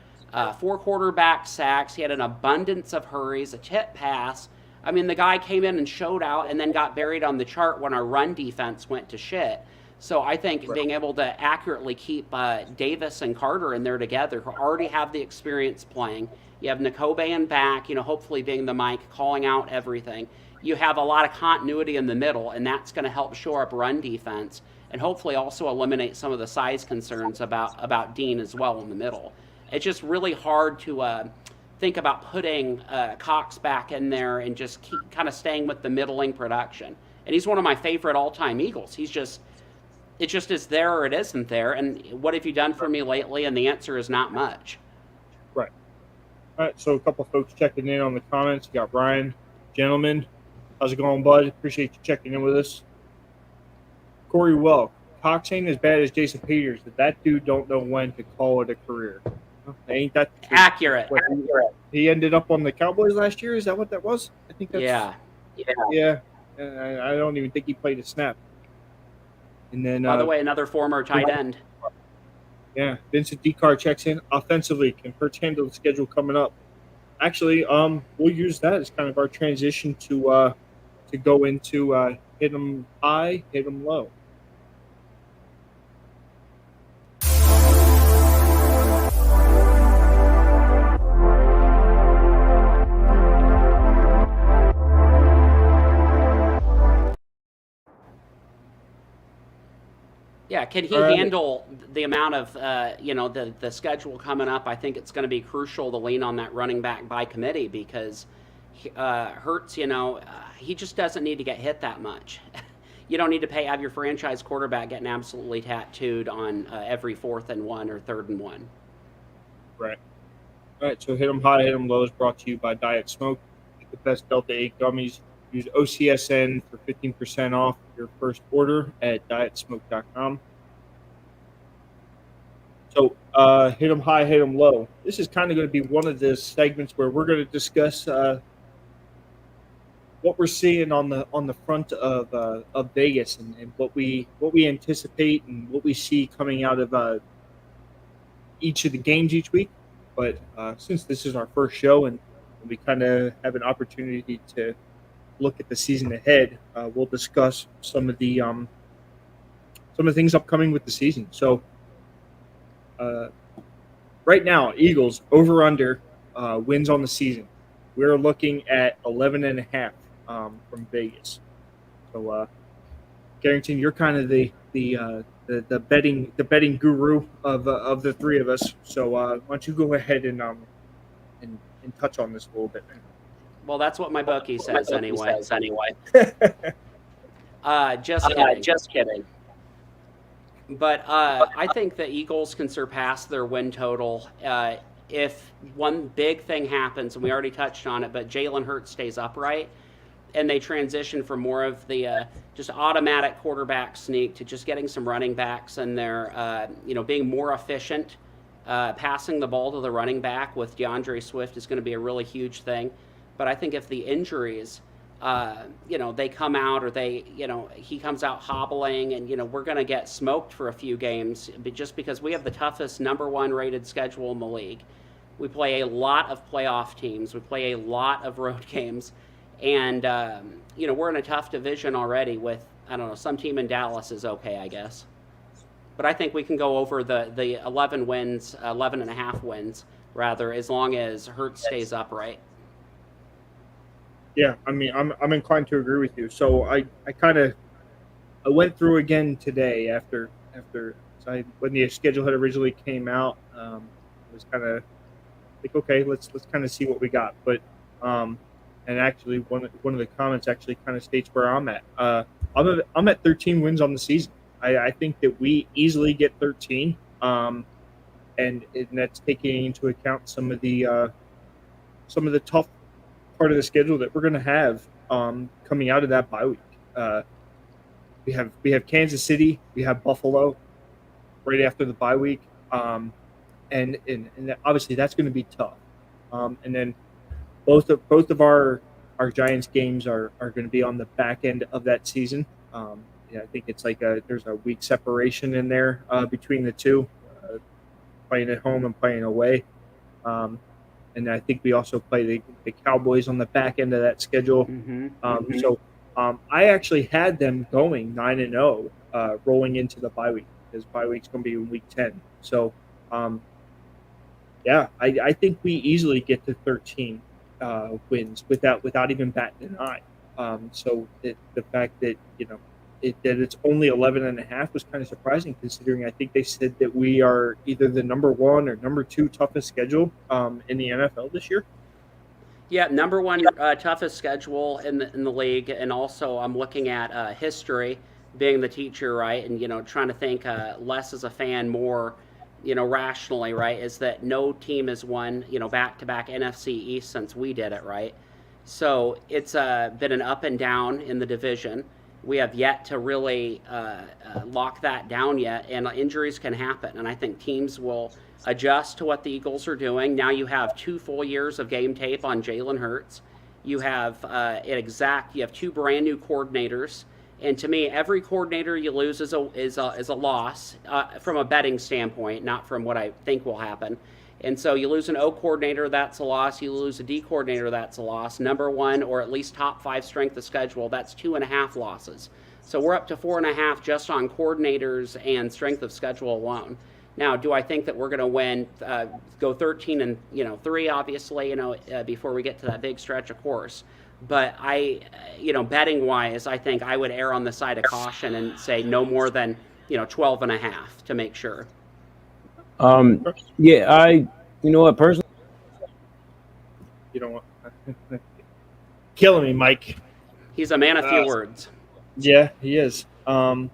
S3: 4 quarterback sacks. He had an abundance of hurries, a tip pass. I mean, the guy came in and showed out and then got buried on the chart when our run defense went to shit. So I think being able to accurately keep Davis and Carter in there together, who already have the experience playing. You have Nakobe back, hopefully being the mic, calling out everything. You have a lot of continuity in the middle, and that's going to help shore up run defense and hopefully also eliminate some of the size concerns about Dean as well in the middle. It's just really hard to think about putting Cox back in there and just keep kind of staying with the middling production. And he's one of my favorite all-time Eagles. It just is there or it isn't there. And what have you done for me lately? And the answer is not much.
S1: Right. All right, so a couple folks checking in on the comments. You got Brian, gentlemen. How's it going, bud? Appreciate you checking in with us. Corey Welk. Cox ain't as bad as Jason Peters, but that dude don't know when to call it a career. Ain't that
S3: accurate?
S1: He ended up on the Cowboys last year. Is that what that was? I think that's yeah. And I don't even think he played a snap. And then,
S3: by the way, another former tight end.
S1: Yeah, Vincent Decar checks in. Offensively, can Hurts handle the schedule coming up? Actually, we'll use that as kind of our transition to go into hit them high, hit them low.
S3: Yeah, can he handle the amount of, the schedule coming up? I think it's going to be crucial to lean on that running back by committee because Hurts, he just doesn't need to get hit that much. You don't need to have your franchise quarterback getting absolutely tattooed on every 4th and 1 or 3rd and 1.
S1: Right. All right, so Hit 'em High, Hit 'em Low is brought to you by Diet Smoke. Get the best Delta 8 gummies. Use OCSN for 15% off your first order at dietsmoke.com. So, Hit 'em High, Hit 'em Low. This is kind of going to be one of the segments where we're going to discuss what we're seeing on the front of Vegas and what we anticipate and what we see coming out of each of the games each week. But since this is our first show and we kind of have an opportunity to look at the season ahead, we'll discuss some of the things upcoming with the season. So right now, Eagles over under wins on the season. We're looking at 11.5 from Vegas. So Carrington, you're kind of the betting guru of the three of us. So why don't you go ahead and touch on this a little bit, man?
S3: Well, that's what my bookie says anyway. Just kidding. But I think the Eagles can surpass their win total if one big thing happens, and we already touched on it, but Jalen Hurts stays upright, and they transition from more of the just automatic quarterback sneak to just getting some running backs in there, being more efficient. Passing the ball to the running back with DeAndre Swift is going to be a really huge thing. But I think if the injuries, they come out or he comes out hobbling and, we're going to get smoked for a few games just because we have the toughest number 1 rated schedule in the league. We play a lot of playoff teams. We play a lot of road games. And, we're in a tough division already with, some team in Dallas is okay, I guess. But I think we can go over the 11 wins, 11.5 wins, rather, as long as Hurts stays upright.
S1: Yeah, I mean, I'm inclined to agree with you. So I went through again today after when the schedule had originally came out. It was kind of like, okay, let's kind of see what we got. But and actually, one of the comments actually kind of states where I'm at. I'm at 13 wins on the season. I think that we easily get 13, and that's taking into account some of the tough part of the schedule that we're going to have coming out of that bye week. We have Kansas City, we have Buffalo right after the bye week, and obviously that's going to be tough. And then both of our Giants games are going to be on the back end of that season. I think it's like there's a week separation in there between the two, playing at home and playing away. And I think we also play the Cowboys on the back end of that schedule. So I actually had them going 9-0 rolling into the bye week, because bye week's going to be in week 10. So, I think we easily get to 13 wins without even batting an eye. So the fact that that it's only 11.5 was kind of surprising, considering I think they said that we are either the number 1 or number 2 toughest schedule in the NFL this year.
S3: Yeah, number 1 toughest schedule in the league, and also I'm looking at history, being the teacher, right, and trying to think less as a fan, more rationally, right, is that no team has won back-to-back NFC East since we did it, right? So it's been an up and down in the division. We have yet to really lock that down yet, and injuries can happen. And I think teams will adjust to what the Eagles are doing. Now you have 2 full years of game tape on Jalen Hurts. You have you have 2 brand new coordinators. And to me, every coordinator you lose is a loss from a betting standpoint, not from what I think will happen. And so you lose an O coordinator, that's a loss. You lose a D coordinator, that's a loss. Number 1 or at least top 5 strength of schedule, that's 2.5 losses. So we're up to 4.5 just on coordinators and strength of schedule alone. Now, do I think that we're going to win, go 13-3, obviously, before we get to that big stretch, of course. But betting wise, I think I would err on the side of caution and say no more than 12.5 to make sure.
S2: Personally,
S1: killing me, Mike.
S3: He's a man of few words.
S1: Yeah, he is. So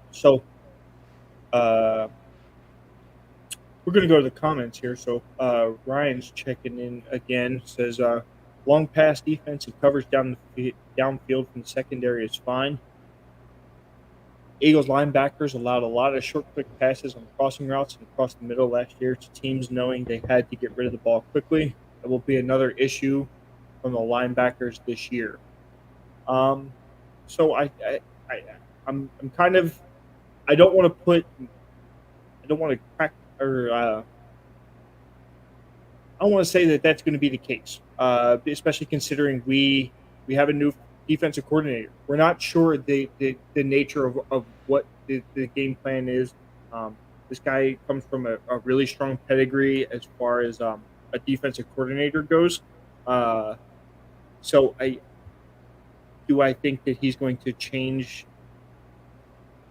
S1: we're going to go to the comments here. So Ryan's checking in again. Says long pass defense and coverage downfield from the secondary is fine. Eagles linebackers allowed a lot of short, quick passes on crossing routes and across the middle last year to teams knowing they had to get rid of the ball quickly. That will be another issue from the linebackers this year. So I'm kind of, I don't want to crack, or I don't want to say that that's going to be the case, especially considering we have a new defensive coordinator. We're not sure the nature of what the game plan is. This guy comes from a really strong pedigree as far as a defensive coordinator goes. So I think that he's going to change,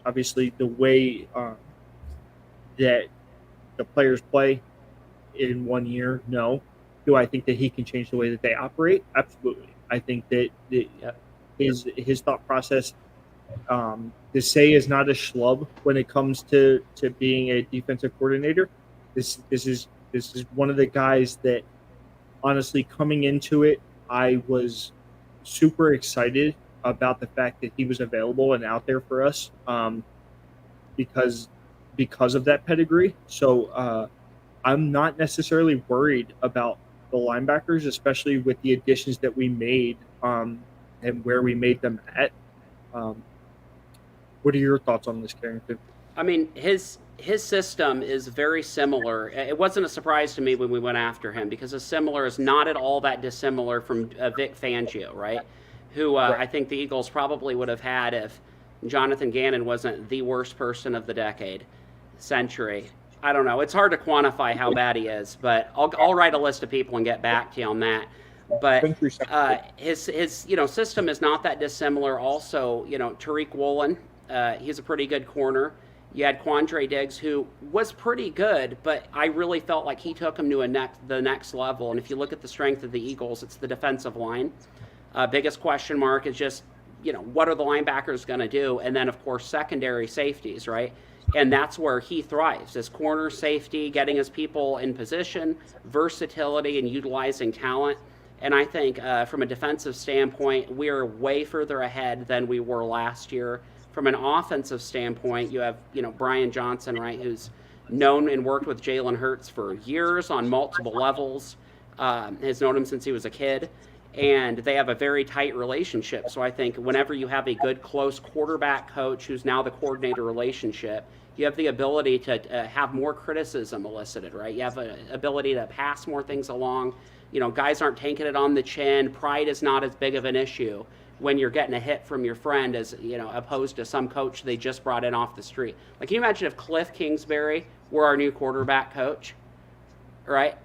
S1: obviously, the way that the players play in 1 year? No. Do I think that he can change the way that they operate? Absolutely. I think that his thought process, Desai is not a schlub when it comes to being a defensive coordinator. This is one of the guys that, honestly, coming into it, I was super excited about the fact that he was available and out there for us, because of that pedigree. So I'm not necessarily worried about the linebackers, especially with the additions that we made and where we made them at. What are your thoughts on this, Carrington?
S3: I mean, his system is very similar. It wasn't a surprise to me when we went after him, because his similar is not at all that dissimilar from Vic Fangio, right? Who
S1: Right.
S3: I think the Eagles probably would have had if Jonathan Gannon wasn't the worst person of the century. I don't know. It's hard to quantify how bad he is, but I'll write a list of people and get back to you on that. But his system is not that dissimilar. Also, Tariq Woolen, he's a pretty good corner. You had Quandre Diggs, who was pretty good, but I really felt like he took him to the next level. And if you look at the strength of the Eagles, it's the defensive line. Biggest question mark is just, what are the linebackers going to do? And then, of course, secondary safeties, right? And that's where he thrives, as corner safety, getting his people in position, versatility, and utilizing talent. And I think from a defensive standpoint, we're way further ahead than we were last year. From an offensive standpoint, you have, Brian Johnson, right, who's known and worked with Jalen Hurts for years on multiple levels, has known him since he was a kid, and they have a very tight relationship. So I think whenever you have a good, close quarterback coach who's now the coordinator relationship, you have the ability to have more criticism elicited, right? You have an ability to pass more things along. Guys aren't taking it on the chin. Pride is not as big of an issue when you're getting a hit from your friend as, opposed to some coach they just brought in off the street. Like, can you imagine if Cliff Kingsbury were our new quarterback coach, right?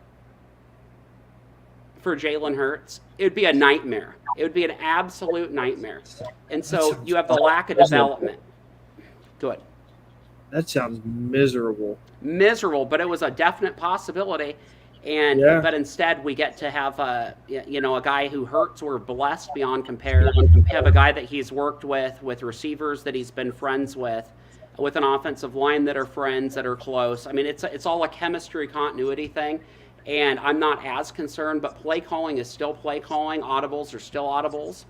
S3: For Jalen Hurts, it would be a nightmare. It would be an absolute nightmare. And so you have the lack of development. Good.
S1: That sounds miserable.
S3: Miserable, but it was a definite possibility. And but instead we get to have a guy who Hurts we're blessed beyond compare. Have a guy that he's worked with receivers that he's been friends with an offensive line that are friends, that are close. I mean, it's all a chemistry continuity thing. And I'm not as concerned, but play calling is still play calling. Audibles are still audibles.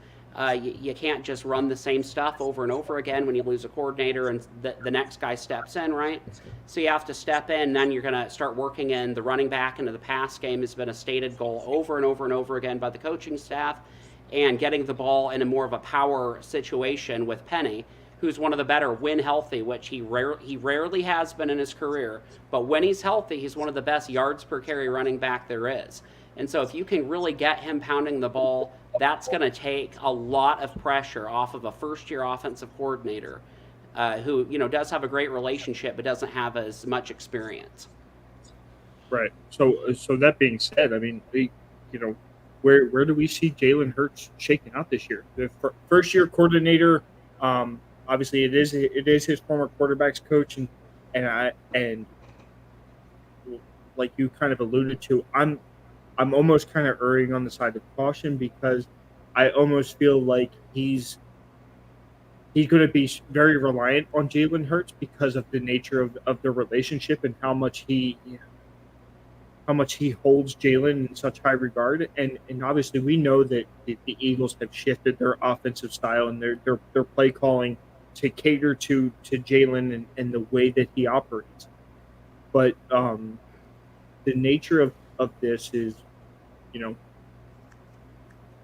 S3: You can't just run the same stuff over and over again when you lose a coordinator and the next guy steps in, right? So you have to step in, and then you're going to start working in the running back into the pass game has been a stated goal over and over and over again by the coaching staff, and getting the ball in a more of a power situation with Penny, who's one of the better when healthy, which he rarely has been in his career. But when he's healthy, he's one of the best yards per carry running back there is. And so if you can really get him pounding the ball, that's going to take a lot of pressure off of a first-year offensive coordinator who, does have a great relationship but doesn't have as much experience.
S1: Right. So that being said, I mean, where do we see Jalen Hurts shaking out this year? The first-year coordinator, obviously it is his former quarterback's coach, and like you kind of alluded to, I'm almost kind of erring on the side of caution, because I almost feel like he's going to be very reliant on Jalen Hurts because of the nature of the relationship and how much he holds Jalen in such high regard. And obviously we know that the Eagles have shifted their offensive style and their play calling to cater to Jalen and the way that he operates. But the nature of this is,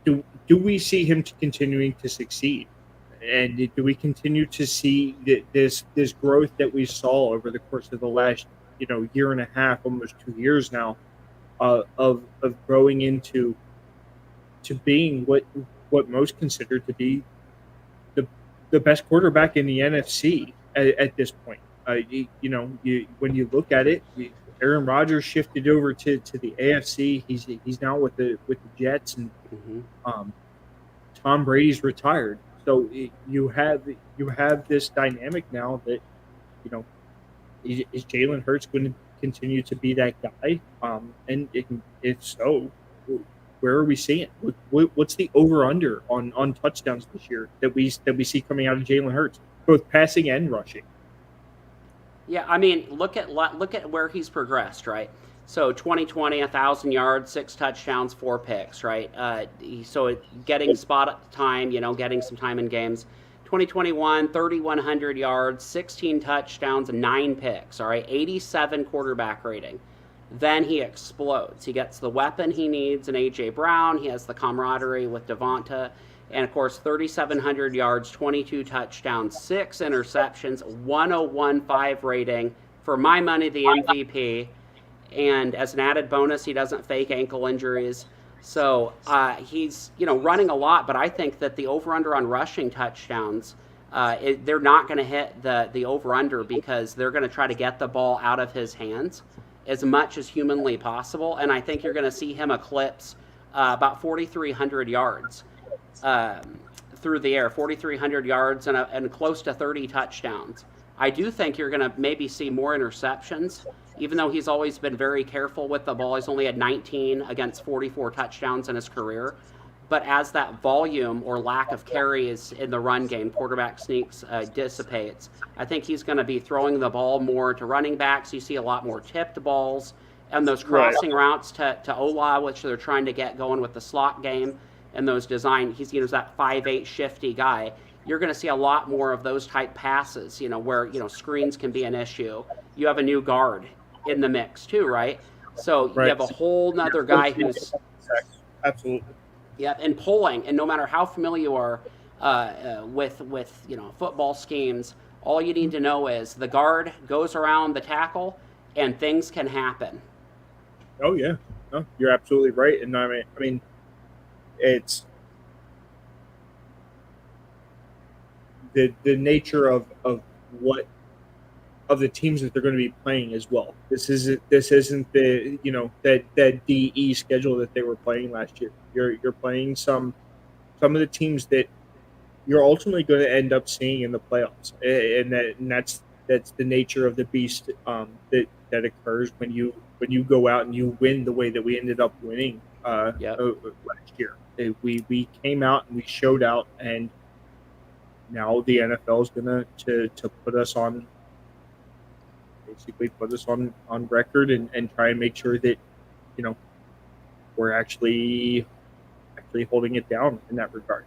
S1: do we see him continuing to succeed, and do we continue to see this growth that we saw over the course of the last year and a half, almost 2 years now, of growing into being what most consider to be the best quarterback in the NFC at this point? When you look at it, Aaron Rodgers shifted over to the AFC. He's now with the Jets, and Tom Brady's retired. So you have this dynamic now that is Jalen Hurts going to continue to be that guy? And if so, where are we seeing? What's the over under on touchdowns this year that we see coming out of Jalen Hurts, both passing and rushing?
S3: Yeah, I mean, look at where he's progressed, right? So 2020, 1,000 yards, 6 touchdowns, 4 picks, right? So getting spot time, getting some time in games. 2021, 3,100 yards, 16 touchdowns, 9 picks, all right? 87 quarterback rating. Then he explodes. He gets the weapon he needs in A.J. Brown. He has the camaraderie with Devonta. And, of course, 3,700 yards, 22 touchdowns, 6 interceptions, 101.5 rating. For my money, the MVP. And as an added bonus, he doesn't fake ankle injuries. So he's, running a lot. But I think that the over-under on rushing touchdowns, they're not going to hit the over-under, because they're going to try to get the ball out of his hands as much as humanly possible. And I think you're going to see him eclipse about 4,300 yards. Through the air, 4,300 yards and close to 30 touchdowns I do think you're going to maybe see more interceptions, even though he's always been very careful with the ball. He's only had 19 against 44 touchdowns in his career. But as that volume or lack of carries in the run game, quarterback sneaks, dissipates, I think he's going to be throwing the ball more to running backs. You see a lot more tipped balls and those crossing routes to Ola, which they're trying to get going with the slot game and those design. He's that 5'8" shifty guy. You're going to see a lot more of those type passes, where, screens can be an issue. You have a new guard in the mix too, right? So you have a whole nother guy who's
S1: absolutely.
S3: Yeah, and pulling, and no matter how familiar you are with football schemes, all you need to know is the guard goes around the tackle, and things can happen.
S1: Oh yeah, no, you're absolutely right, and I mean, it's the nature of what of the teams that they're going to be playing as well. This isn't the that DE schedule that they were playing last year. You're playing some of the teams that you're ultimately going to end up seeing in the playoffs, and that's the nature of the beast that occurs when you go out and you win the way that we ended up winning last year. We came out and we showed out, and now the NFL is going to put us on. Basically put us on record and try and make sure that we're actually holding it down in that regard.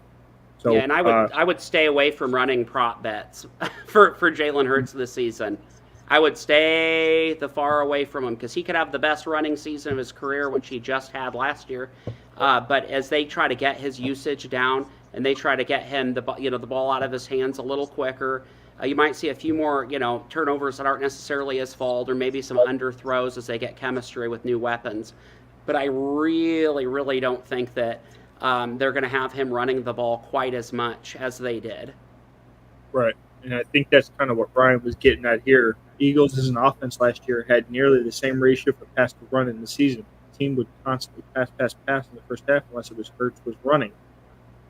S1: So
S3: yeah, and I would stay away from running prop bets for Jalen Hurts this season. I would stay the far away from him because he could have the best running season of his career, which he just had last year. But as they try to get his usage down and they try to get him the ball out of his hands a little quicker. You might see a few more, turnovers that aren't necessarily his fault, or maybe some underthrows as they get chemistry with new weapons. But I really, really don't think that they're going to have him running the ball quite as much as they did.
S1: Right, and I think that's kind of what Brian was getting at here. Eagles as an offense last year had nearly the same ratio for pass to run in the season. The team would constantly pass in the first half unless it was Hurts was running.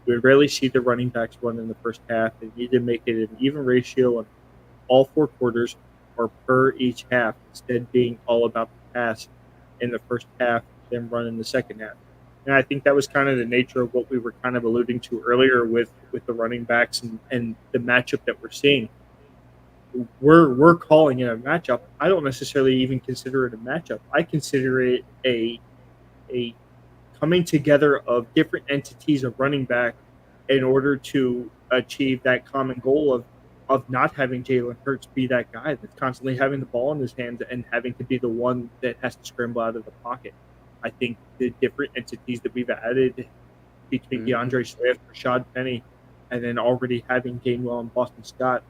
S1: We would rarely see the running backs run in the first half. They need to make it an even ratio on all four quarters or per each half, instead being all about the pass in the first half, then run in the second half. And I think that was kind of the nature of what we were kind of alluding to earlier with the running backs and the matchup that we're seeing. We're calling it a matchup. I don't necessarily even consider it a matchup. I consider it a coming together of different entities of running back in order to achieve that common goal of not having Jalen Hurts be that guy that's constantly having the ball in his hands and having to be the one that has to scramble out of the pocket. I think the different entities that we've added between DeAndre Swift, Rashad Penny, and then already having Gainwell and Boston Scott,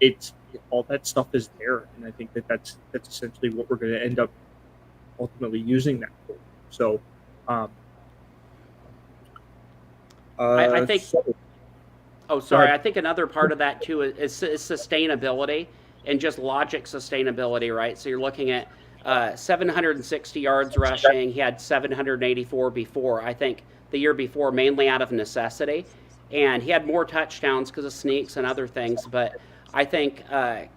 S1: it's all that stuff is there, and I think that's essentially what we're going to end up ultimately using that for. So,
S3: I think. Oh, sorry. I think another part of that too is sustainability and just logic sustainability, right? So you're looking at 760 yards rushing. He had 784 before. I think the year before, mainly out of necessity, and he had more touchdowns because of sneaks and other things. But I think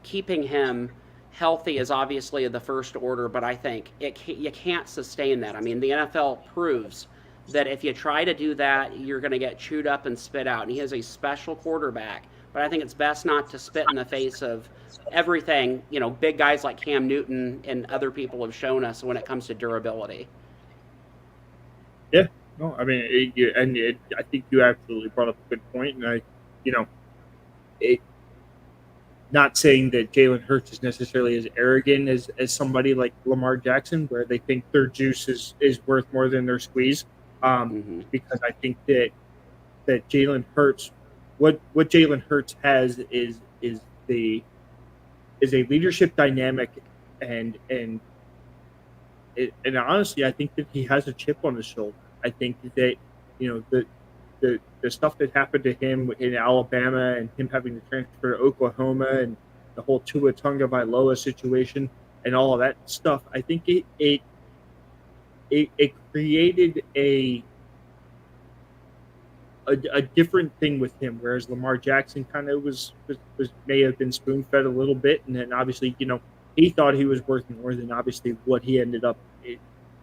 S3: keeping him healthy is obviously the first order, but I think you can't sustain that. I mean, the NFL proves that if you try to do that, you're going to get chewed up and spit out. And he is a special quarterback, but I think it's best not to spit in the face of everything, big guys like Cam Newton and other people have shown us when it comes to durability.
S1: Yeah, no, I mean, I think you absolutely brought up a good point, and not saying that Jalen Hurts is necessarily as arrogant as somebody like Lamar Jackson, where they think their juice is worth more than their squeeze. Because I think that Jalen Hurts, what Jalen Hurts has is a leadership dynamic, and honestly, I think that he has a chip on his shoulder. I think that the stuff that happened to him in Alabama and him having to transfer to Oklahoma and the whole Tua Tagovailoa situation and all of that stuff, I think it created a different thing with him, whereas Lamar Jackson kind of was may have been spoon fed a little bit, and then obviously he thought he was worth more than obviously what he ended up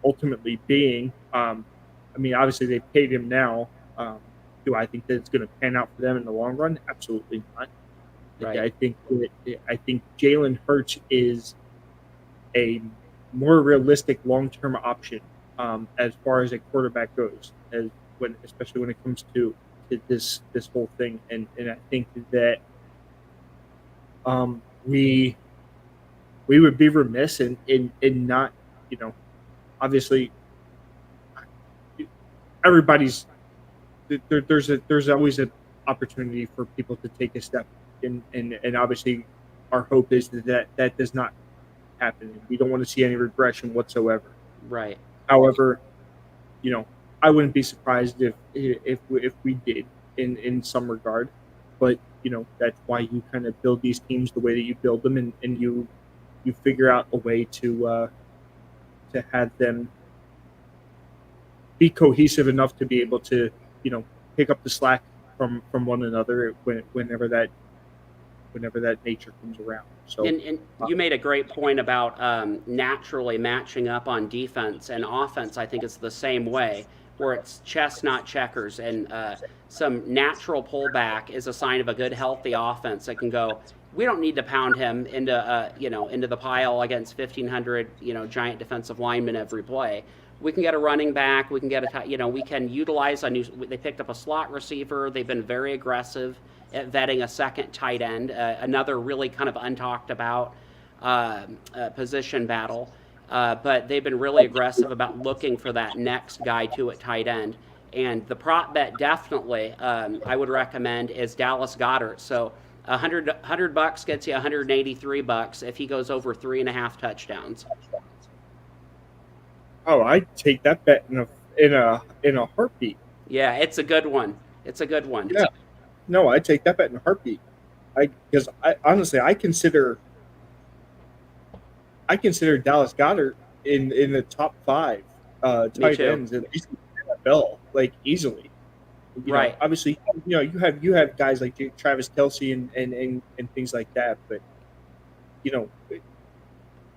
S1: ultimately being. I mean, obviously they paid him now. Do I think that it's going to pan out for them in the long run? Absolutely not.
S3: Right.
S1: I think Jalen Hurts is a more realistic long-term option as far as a quarterback goes, especially when it comes to this whole thing. And I think that we would be remiss in not, obviously everybody's there's always an opportunity for people to take a step, and obviously our hope is that does not happen. We don't want to see any regression whatsoever.
S3: Right.
S1: However, I wouldn't be surprised if we did in some regard, but that's why you kind of build these teams the way that you build them, and you figure out a way to have them be cohesive enough to be able to pick up the slack from one another whenever that nature comes around. So,
S3: and you made a great point about naturally matching up on defense and offense. I think it's the same way, where it's chess, not checkers, and some natural pullback is a sign of a good, healthy offense that can go. We don't need to pound him into the pile against 1,500 giant defensive linemen every play. We can get a running back. We can get we can utilize a new. They picked up a slot receiver. They've been very aggressive at vetting a second tight end, another really kind of untalked about position battle. But they've been really aggressive about looking for that next guy at tight end. And the prop bet definitely I would recommend is Dallas Goedert. So $100 gets you $183 if he goes over 3.5 touchdowns.
S1: Oh, I take that bet in a heartbeat.
S3: Yeah, it's a good one.
S1: Yeah, no, I take that bet in a heartbeat. Because honestly, I consider Dallas Goedert in the top 5 tight ends at least in the NFL, like easily.
S3: Right.
S1: Obviously, you have guys like Travis Kelce and things like that, but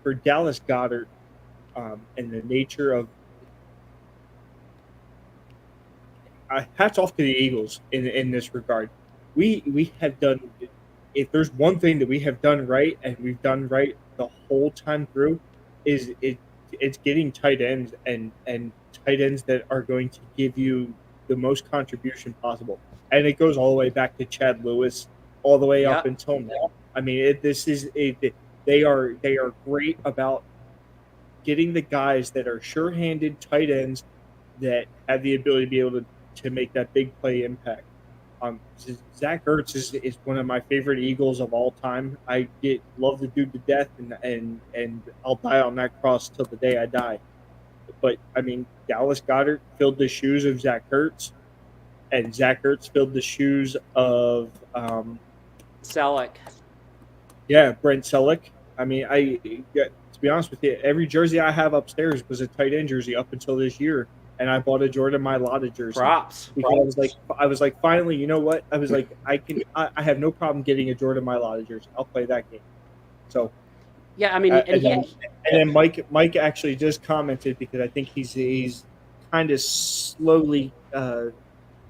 S1: for Dallas Goedert. And the nature of hats off to the Eagles in this regard. We have done, if there's one thing that we have done right, and we've done right the whole time through, is it's getting tight ends and tight ends that are going to give you the most contribution possible. And it goes all the way back to Chad Lewis, all the way up until now. I mean, they are great about getting the guys that are sure-handed tight ends that have the ability to be able to make that big play impact. Zach Ertz is one of my favorite Eagles of all time. I love the dude to death, and I'll die on that cross till the day I die. But I mean, Dallas Goedert filled the shoes of Zach Ertz, and Zach Ertz filled the shoes of
S3: Selleck.
S1: Yeah, Brent Selleck. I mean, to be honest with you, every jersey I have upstairs was a tight end jersey up until this year, and I bought a Jordan Mailata jersey.
S3: Props.
S1: Because I was like, finally, you know what? I was like, I have no problem getting a Jordan Mailata jersey. I'll play that game. So,
S3: yeah, I mean,
S1: and then Mike actually just commented, because I think he's kind of slowly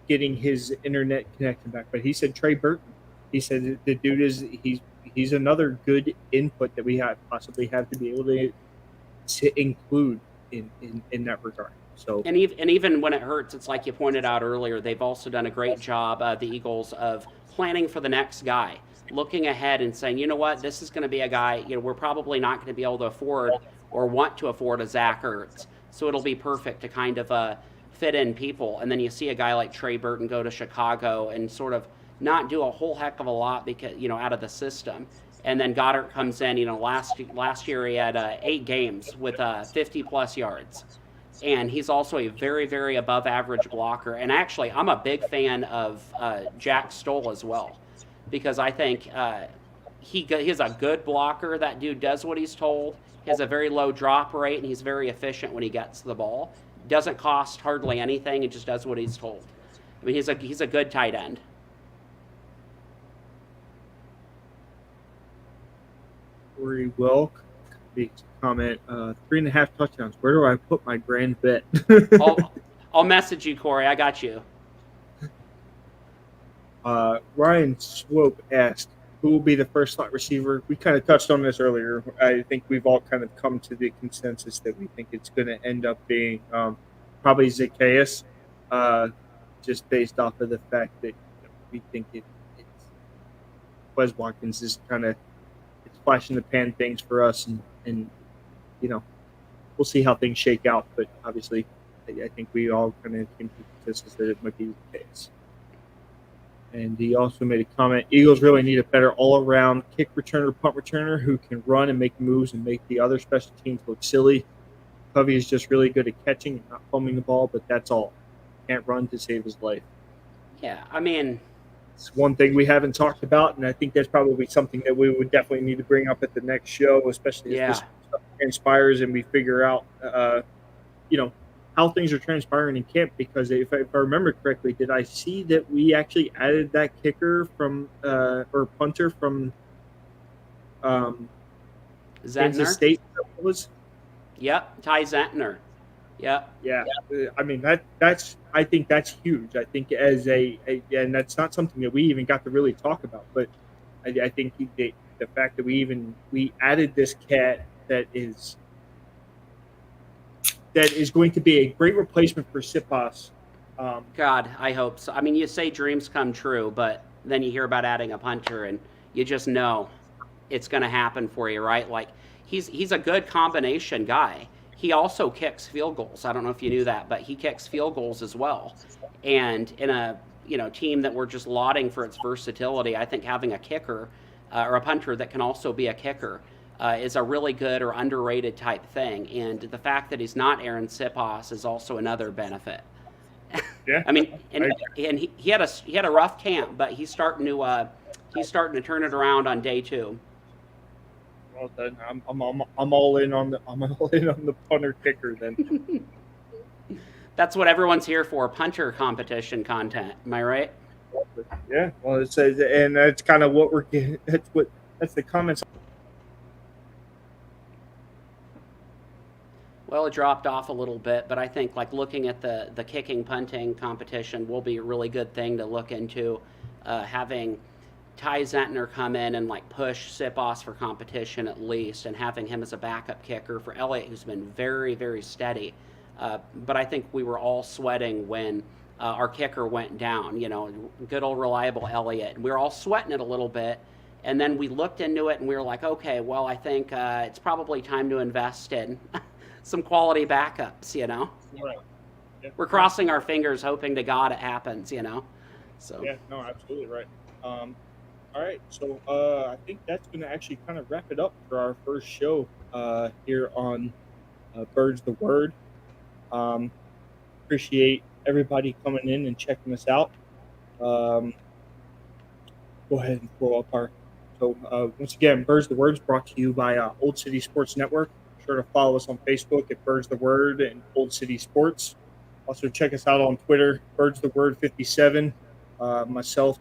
S1: getting his internet connection back, but he said Trey Burton. He said the dude he's another good input that we possibly have to be able to include in that regard. So
S3: and even when it hurts, it's like you pointed out earlier, they've also done a great job, the Eagles, of planning for the next guy, looking ahead and saying, you know what, this is going to be a guy, we're probably not going to be able to afford or want to afford a Zach Ertz, so it'll be perfect to kind of fit in people. And then you see a guy like Trey Burton go to Chicago and sort of not do a whole heck of a lot because out of the system. And then Goddard comes in. Last year he had 8 games with 50+ yards, and he's also a very, very above average blocker. And actually, I'm a big fan of Jack Stoll as well, because I think he's a good blocker. That dude does what he's told. He has a very low drop rate, and he's very efficient when he gets the ball. Doesn't cost hardly anything. He just does what he's told. I mean, he's a good tight end.
S1: Corey Welk makes a comment, 3.5 touchdowns. Where do I put my grand bet?
S3: I'll message you, Corey. I got you.
S1: Ryan Swope asked, who will be the first slot receiver? We kind of touched on this earlier. I think we've all kind of come to the consensus that we think it's going to end up being probably Zacchaeus, just based off of the fact that we think it's Wes Watkins is kind of flash in the pan things for us, and we'll see how things shake out. But obviously, I think we all kind of came to the consensus that it might be the case. And he also made a comment, Eagles really need a better all-around kick returner, punt returner who can run and make moves and make the other special teams look silly. Covey is just really good at catching and not fumbling the ball, but that's all. Can't run to save his life.
S3: Yeah, I mean,
S1: it's one thing we haven't talked about, and I think that's probably something that we would definitely need to bring up at the next show, especially as this stuff transpires and we figure out, how things are transpiring in camp. Because if I remember correctly, did I see that we actually added that kicker from or punter from Kansas State? Was
S3: Ty Zentner. Yeah.
S1: I mean I think that's huge. I think and that's not something that we even got to really talk about. But I think the fact that we added this cat that is going to be a great replacement for Sipas.
S3: God, I hope so. I mean, you say dreams come true, but then you hear about adding a punter, and you just know it's going to happen for you, right? Like he's a good combination guy. He also kicks field goals. I don't know if you knew that, but he kicks field goals as well. And in a team that we're just lauding for its versatility, I think having a kicker or a punter that can also be a kicker is a really good or underrated type thing. And the fact that he's not Aaron Sipas is also another benefit.
S1: Yeah.
S3: I mean, and he had a rough camp, but he's starting to turn it around on day 2.
S1: Well then, I'm all in on the punter kicker then.
S3: That's what everyone's here for, punter competition content. Am I right?
S1: Yeah. Well, it says, and that's kind of what we're getting. That's the comments.
S3: Well, it dropped off a little bit, but I think like looking at the kicking punting competition will be a really good thing to look into. Having Ty Zentner come in and like push Sipas for competition at least, and having him as a backup kicker for Elliott, who's been very, very steady. But I think we were all sweating when our kicker went down, good old reliable Elliott. And we were all sweating it a little bit. And then we looked into it and we were like, okay, well, I think it's probably time to invest in some quality backups,
S1: Right. Yeah.
S3: We're crossing our fingers, hoping to God it happens, So
S1: yeah, no, absolutely right. All right, so I think that's going to actually kind of wrap it up for our first show here on Birds the Word. Appreciate everybody coming in and checking us out. Go ahead and pull up our. So once again, Birds the Word is brought to you by Old City Sports Network. Be sure to follow us on Facebook at Birds the Word and Old City Sports. Also check us out on Twitter, Birds the Word 57. Myself,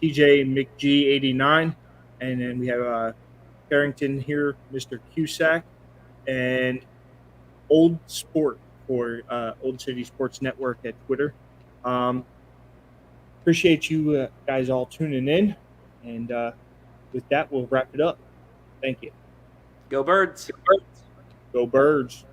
S1: TJ McG89, and then we have Carrington here, Mr. Cusick, and Old Sport for Old City Sports Network at Twitter. Appreciate you guys all tuning in, and with that, we'll wrap it up. Thank you.
S3: go Birds.
S1: Go Birds.